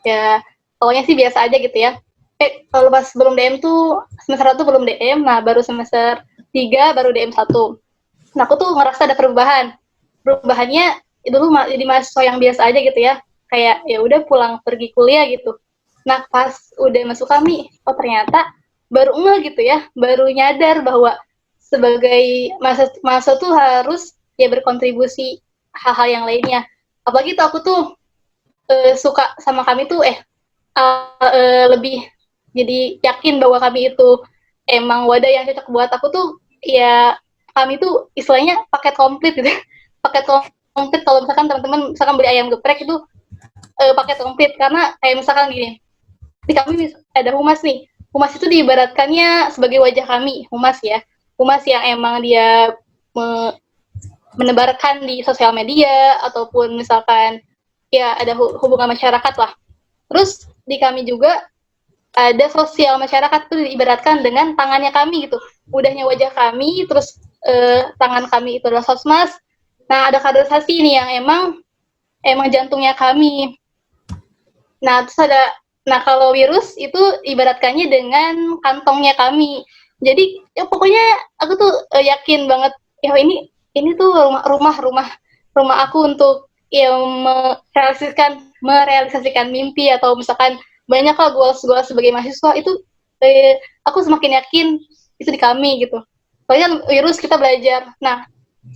ya awalnya sih biasa aja gitu ya. Kalau pas belum DM tuh semester 1 belum DM, nah baru semester 3 baru DM 1. Nah aku tuh ngerasa ada perubahannya dulu jadi mahasiswa yang biasa aja gitu ya, kayak ya udah pulang pergi kuliah gitu. Nah pas udah masuk kami, oh ternyata baru gitu ya, baru nyadar bahwa sebagai mahasiswa tuh harus ya berkontribusi hal-hal yang lainnya. Apalagi tuh aku tuh suka sama kami tuh lebih jadi yakin bahwa kami itu emang wadah yang cocok buat aku tuh. Ya kami tuh istilahnya paket komplit gitu. Paket komplit kalau misalkan teman-teman misalkan beli ayam geprek itu paket komplit, karena kayak misalkan gini, di kami ada humas nih. Humas itu diibaratkannya sebagai wajah kami, humas ya. Humas yang emang dia menebarkan di sosial media ataupun misalkan ya ada hubungan masyarakat lah. Terus di kami juga ada sosial masyarakat itu diibaratkan dengan tangannya kami gitu. Udahnya wajah kami, terus tangan kami itu adalah sosmas. Nah ada kaderisasi ini yang emang jantungnya kami. Nah terus nah kalau virus itu ibaratkannya dengan kantongnya kami. Jadi ya pokoknya aku tuh yakin banget ya ini tuh rumah rumah aku untuk ya merealisasikan mimpi, atau misalkan banyak lah goals-goals sebagai mahasiswa itu, aku semakin yakin itu di kami gitu. Soalnya virus kita belajar. Nah,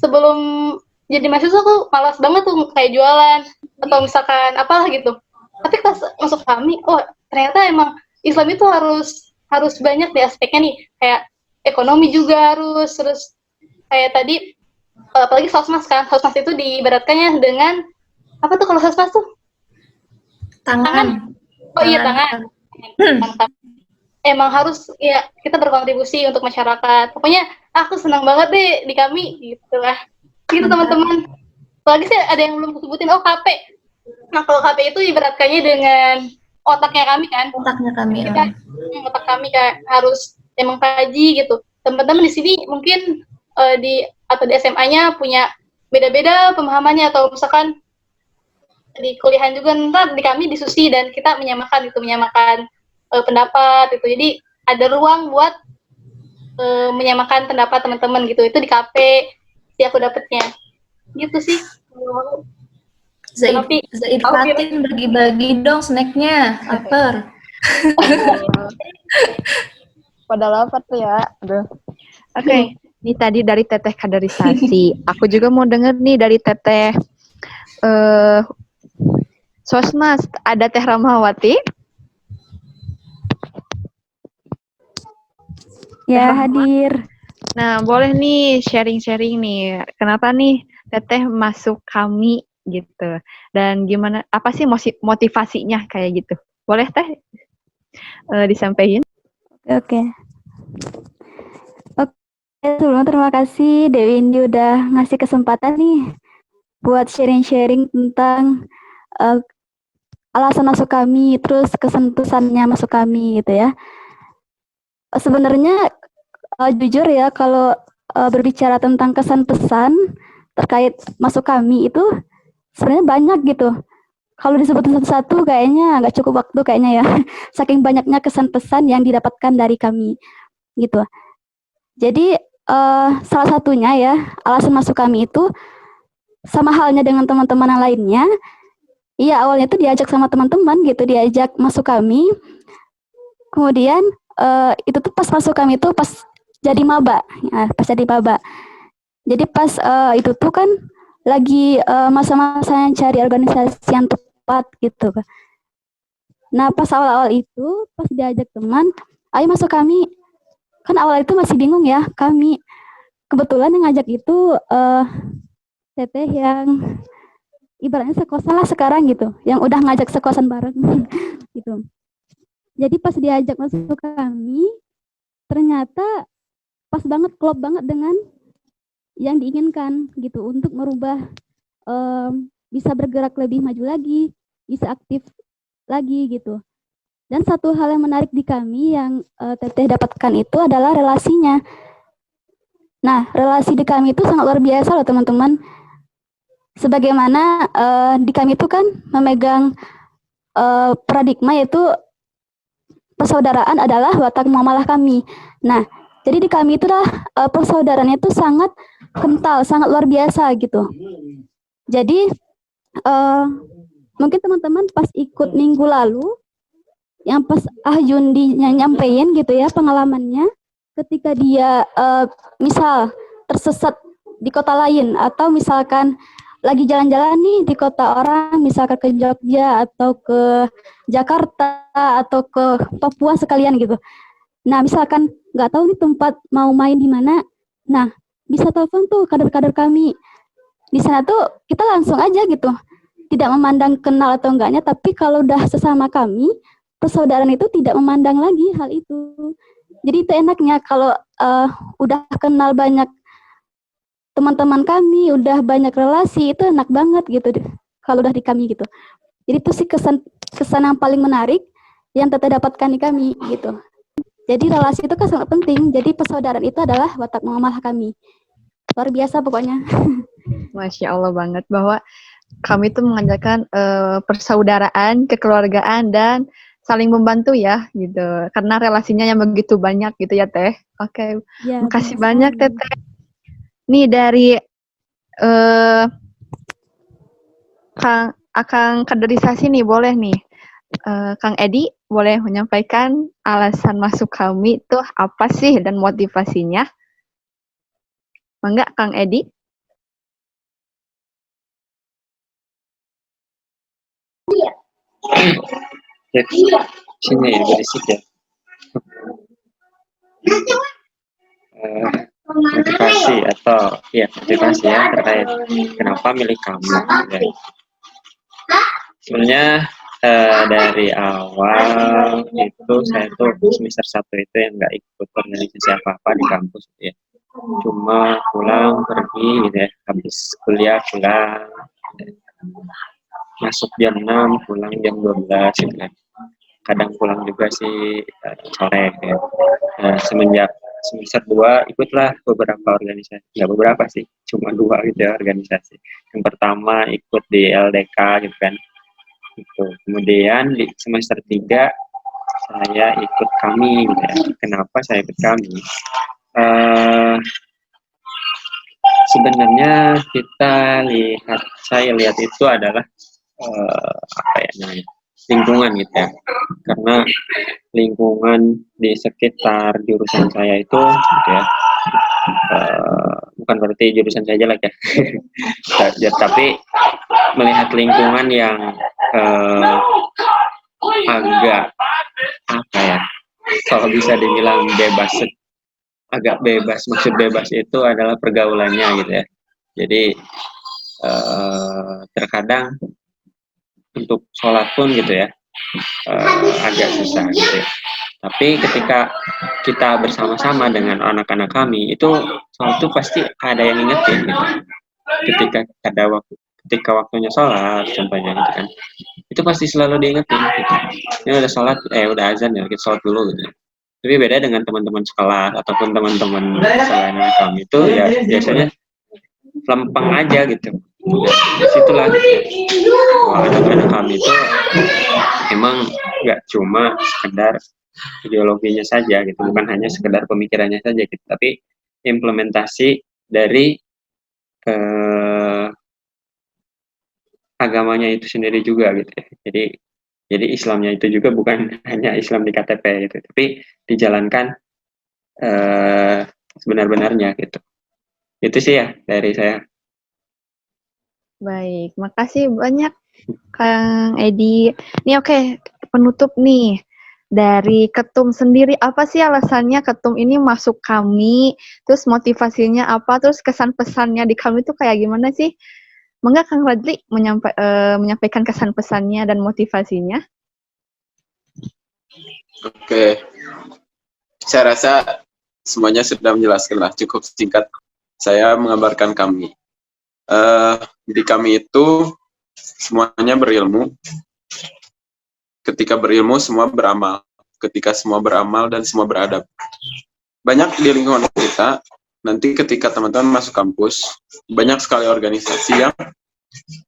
sebelum jadi mahasiswa aku malas banget tuh kayak jualan atau misalkan apalah gitu. Tapi pas masuk kami, oh ternyata emang Islam itu harus banyak di aspeknya nih, kayak ekonomi juga harus, terus kayak tadi apalagi sosmas kan, sosmas itu diibaratkannya dengan apa tuh kalau sosmas tuh? Tangan. Oh iya, tangan. Emang harus ya kita berkontribusi untuk masyarakat. Pokoknya aku senang banget deh di kami gitu lah. Gitu teman-teman. Apalagi sih ada yang belum aku sebutin, KP. Nah, kalau KP itu ibaratkannya dengan otaknya kami kan. Otaknya kami. Otak kami kayak harus emang kaji gitu. Teman-teman di sini mungkin di SMA-nya punya beda-beda pemahamannya, atau misalkan di kuliahan juga ntar di kami diskusi dan kita menyamakan pendapat itu. Jadi ada ruang buat menyamakan pendapat teman-teman gitu. Itu di KP sih aku dapetnya. Gitu sih. Zaid Fatin bagi-bagi dong snacknya, lapar. Pada lapar tuh ya. Aduh. Oke, ini tadi dari Teteh kaderisasi. Aku juga mau denger nih dari Teteh Sosmas, ada Teh Ramawati? Ya, hadir. Nah, boleh nih sharing-sharing nih. Kenapa nih Teteh masuk kami gitu? Dan gimana, apa sih motivasinya kayak gitu? Boleh Teh disampaikan? Oke. Sebelumnya terima kasih Dewi Indi udah ngasih kesempatan nih buat sharing-sharing tentang alasan masuk kami, terus kesan-pesannya masuk kami gitu ya. Sebenarnya jujur ya, kalau berbicara tentang kesan-pesan terkait masuk kami itu sebenarnya banyak gitu. Kalau disebutin satu-satu kayaknya nggak cukup waktu kayaknya ya. Saking banyaknya kesan-pesan yang didapatkan dari kami gitu. Jadi salah satunya ya, alasan masuk kami itu sama halnya dengan teman-teman yang lainnya. Iya, awalnya tuh diajak sama teman-teman gitu, diajak masuk kami. Kemudian itu tuh pas masuk kami itu pas jadi maba. Ya, pas jadi maba. Jadi pas itu tuh kan lagi masa-masa yang cari organisasi yang tepat gitu. Nah, pas awal-awal itu pas diajak teman, ayo masuk kami. Kan awal itu masih bingung ya, kami kebetulan yang ngajak itu Teteh yang ibaratnya sekosan lah sekarang gitu, yang udah ngajak sekosan bareng gitu. Jadi pas diajak masuk kami, ternyata pas banget, klop banget dengan yang diinginkan gitu, untuk merubah, bisa bergerak lebih maju lagi, bisa aktif lagi gitu. Dan satu hal yang menarik di kami yang Teteh dapatkan itu adalah relasinya. Nah, relasi di kami itu sangat luar biasa loh teman-teman. Sebagaimana di kami itu kan memegang paradigma yaitu persaudaraan adalah watak muamalah kami. Nah, jadi di kami itulah persaudaraannya itu sangat kental, sangat luar biasa gitu. Jadi mungkin teman-teman pas ikut minggu lalu, yang pas Jundi nyampein gitu ya pengalamannya, ketika dia misal tersesat di kota lain, atau misalkan lagi jalan-jalan nih di kota orang, misalkan ke Jogja atau ke Jakarta atau ke Papua sekalian gitu. Nah, misalkan nggak tahu nih tempat mau main di mana, nah bisa telepon tuh kader-kader kami. Di sana tuh kita langsung aja gitu, tidak memandang kenal atau enggaknya, tapi kalau udah sesama kami, persaudaraan itu tidak memandang lagi hal itu. Jadi itu enaknya kalau udah kenal banyak teman-teman kami, udah banyak relasi, itu enak banget gitu kalau udah di kami gitu. Jadi itu sih kesan yang paling menarik yang Teteh dapatkan di kami gitu. Jadi relasi itu kan sangat penting. Jadi persaudaraan itu adalah watak muamalah kami. Luar biasa pokoknya. Masya Allah banget bahwa kami itu mengajarkan persaudaraan, kekeluargaan, dan saling membantu ya gitu, karena relasinya yang begitu banyak gitu ya Teh. Oke, ya, makasih banyak Teteh. Nih dari Akang kaderisasi nih, boleh nih. Kang Edi boleh menyampaikan alasan masuk kami itu apa sih dan motivasinya? Mangga Kang Edi? Sini ya, berisik ya. Motivasi atau motivasi ya terkait kenapa milih kamu ya. Sebenarnya dari awal itu saya tuh semester 1 itu yang nggak ikut organisasi apa-apa di kampus ya. Cuma pulang pergi gitu ya, habis kuliah pulang, masuk jam 6 pulang jam 12 gitu kan. Kadang pulang juga sih sore ya. Semenjak semester 2 ikutlah beberapa organisasi, nggak beberapa sih, cuma 2 gitu ya organisasi. Yang pertama ikut di LDK gitu kan, gitu. Kemudian di semester 3 saya ikut kami gitu ya. Kenapa saya ikut kami? Sebenarnya saya lihat itu adalah apa ya namanya, lingkungan gitu ya. Karena lingkungan di sekitar jurusan saya itu gitu ya, bukan berarti jurusan saya jelek ya, tapi melihat lingkungan yang agak apa ya, kalau bisa dibilang bebas, agak bebas. Maksud bebas itu adalah pergaulannya gitu ya. Jadi terkadang untuk sholat pun gitu ya agak susah gitu ya. Tapi ketika kita bersama-sama dengan anak-anak kami itu sholat itu pasti ada yang ingetin gitu. Ketika waktunya sholat contohnya gitu kan, itu pasti selalu diingetin gitu. Ini udah sholat, udah azan ya, kita sholat dulu gitu. Tapi beda dengan teman-teman sekelas ataupun teman-teman selain kami itu ya biasanya lempeng aja gitu. Disitulah gitu. Anak-anak kami itu emang nggak cuma sekedar ideologinya saja gitu, bukan hanya sekedar pemikirannya saja gitu, tapi implementasi dari agamanya itu sendiri juga gitu ya. Jadi Islamnya itu juga bukan hanya Islam di KTP gitu, tapi dijalankan sebenar-benarnya gitu. Itu sih ya dari saya. Baik, makasih banyak Kang Edi. Nih oke, penutup nih. Dari Ketum sendiri, apa sih alasannya Ketum ini masuk kami? Terus motivasinya apa? Terus kesan pesannya di kami itu kayak gimana sih? Mangga Kang Radli menyampaikan kesan pesannya dan motivasinya. Oke. Saya rasa semuanya sudah menjelaskan lah, cukup singkat. Saya mengabarkan kami. Di kami itu semuanya berilmu. Ketika berilmu semua beramal. Ketika semua beramal dan semua beradab. Banyak di lingkungan kita, nanti ketika teman-teman masuk kampus, banyak sekali organisasi yang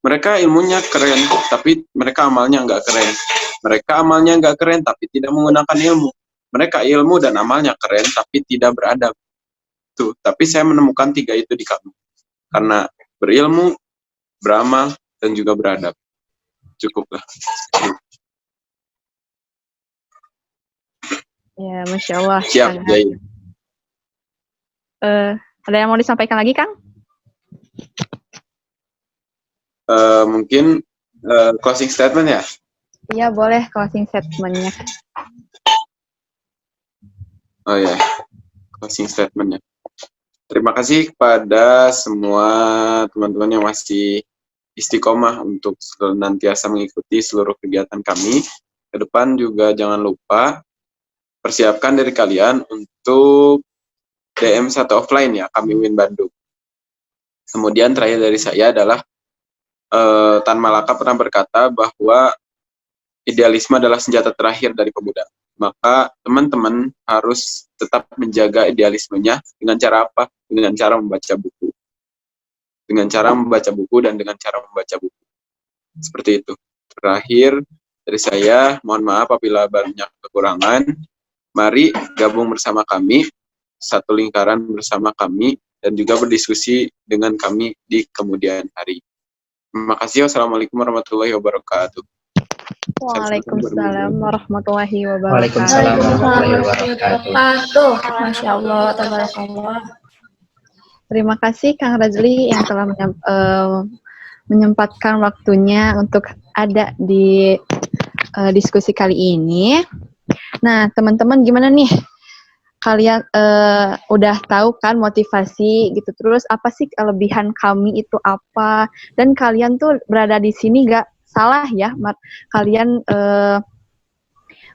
mereka ilmunya keren, tapi mereka amalnya nggak keren. Mereka amalnya nggak keren, tapi tidak menggunakan ilmu. Mereka ilmu dan amalnya keren, tapi tidak beradab. Tuh, tapi saya menemukan 3 itu di kami. Karena berilmu, beramal, dan juga beradab. Cukuplah. Ya, Masya Allah. Siap, Jai. Ada yang mau disampaikan lagi, Kang? Mungkin closing statement ya? Iya, boleh closing statement-nya. Oh ya, closing statement-nya. Terima kasih kepada semua teman-teman yang masih istiqomah untuk senantiasa mengikuti seluruh kegiatan kami. Ke depan juga jangan lupa persiapkan dari kalian untuk DM1 offline ya, kami Win Bandung. Kemudian terakhir dari saya adalah Tan Malaka pernah berkata bahwa idealisme adalah senjata terakhir dari pemuda. Maka teman-teman harus tetap menjaga idealismenya dengan cara apa? Dengan cara membaca buku. Dengan cara membaca buku dan dengan cara membaca buku. Seperti itu. Terakhir dari saya, mohon maaf apabila banyak kekurangan. Mari gabung bersama kami, satu lingkaran bersama kami, dan juga berdiskusi dengan kami di kemudian hari. Terima kasih. Wassalamualaikum warahmatullahi wabarakatuh. Waalaikumsalam warahmatullahi wabarakatuh. Waalaikumsalam warahmatullahi wabarakatuh. Masya Allah, tabarakallah. Terima kasih Kang Razli yang telah menyempatkan waktunya untuk ada di diskusi kali ini. Nah, teman-teman gimana nih? Kalian udah tahu kan motivasi gitu, terus apa sih kelebihan kami itu apa? Dan kalian tuh berada di sini gak salah ya, kalian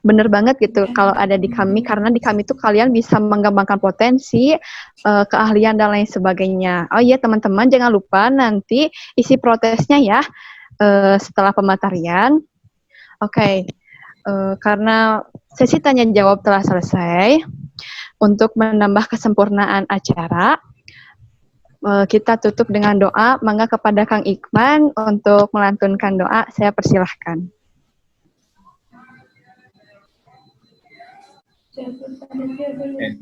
bener banget gitu kalau ada di kami, karena di kami tuh kalian bisa mengembangkan potensi, keahlian dan lain sebagainya. Oh iya teman-teman, jangan lupa nanti isi protesnya ya setelah pematerian. Oke. Karena sesi tanya jawab telah selesai, untuk menambah kesempurnaan acara, kita tutup dengan doa. Mangga kepada Kang Ikman untuk melantunkan doa, saya persilahkan.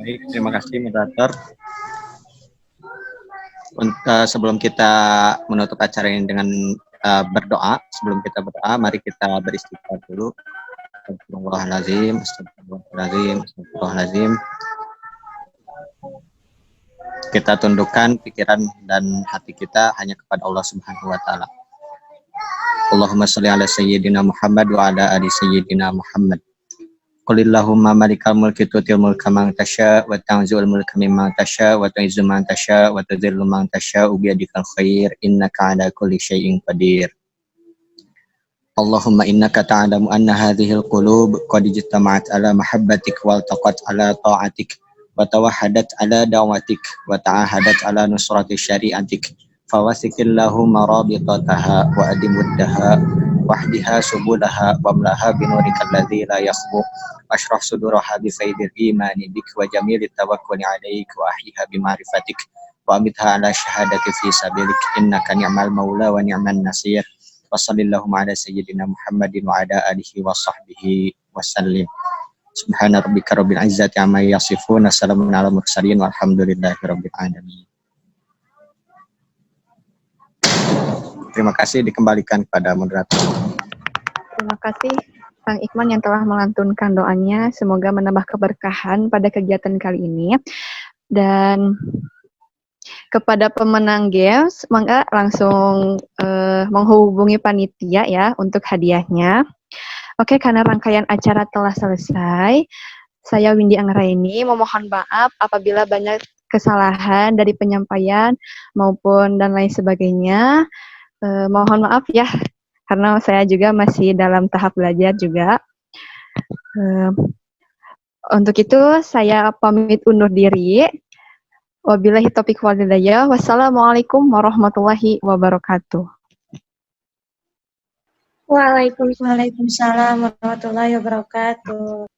Baik, terima kasih moderator. Sebelum kita menutup acara ini dengan berdoa, sebelum kita berdoa, mari kita beristighfar dulu. Astagfirullahaladzim, astagfirullahaladzim, astagfirullahaladzim. Kita tundukkan pikiran dan hati kita hanya kepada Allah Subhanahu wa taala. Allahumma shalli ala sayyidina Muhammad wa ala ali sayyidina Muhammad. Qulillahumma malikal mulki tu'til mulka man tasya wa tanzi'ul mulka mimman tasya wa tu'izzu man tasya wa tudhillu man tasya bi yadikal khair innaka ala kulli syai'in qadir. Allahumma innaka ta'lamu anna hadhil qulub qad ijtama'at ala mahabbatik wal taqat ala ta'atik wa tawahhadat ala da'watik wa ta'ahadat ala nusrati syari'atik fawasikillahu marabitataha wa adimuddaha wahdiha subulaha wa amlaha binurikal ladzi la yakhbu ashrah suduraha bi faidil imani bik wa jamilit tawakkuli alaik wa ahyiha bi ma'rifatik wa amitha ala syahadati fi sabilik innaka ni'mal maula wa ni'man nasir. Wassallallahu ala sayyidina Muhammadin wa ala alihi wa sahbihi wasallim. Subhana rabbika rabbil izzati amma yasifun. Assalamun ala mursalin walhamdulillahi rabbil alamin. Terima kasih, dikembalikan kepada moderator. Terima kasih Kang Ikman yang telah melantunkan doanya. Semoga menambah keberkahan pada kegiatan kali ini. Dan kepada pemenang games, maka langsung menghubungi panitia ya untuk hadiahnya. Oke, karena rangkaian acara telah selesai, saya Windy Anggraini memohon maaf apabila banyak kesalahan dari penyampaian maupun dan lain sebagainya. Mohon maaf ya, karena saya juga masih dalam tahap belajar juga. Untuk itu saya pamit undur diri. Wabillahi taufiq wal hidayah. Wassalamualaikum warahmatullahi wabarakatuh. Waalaikumsalam warahmatullahi wabarakatuh.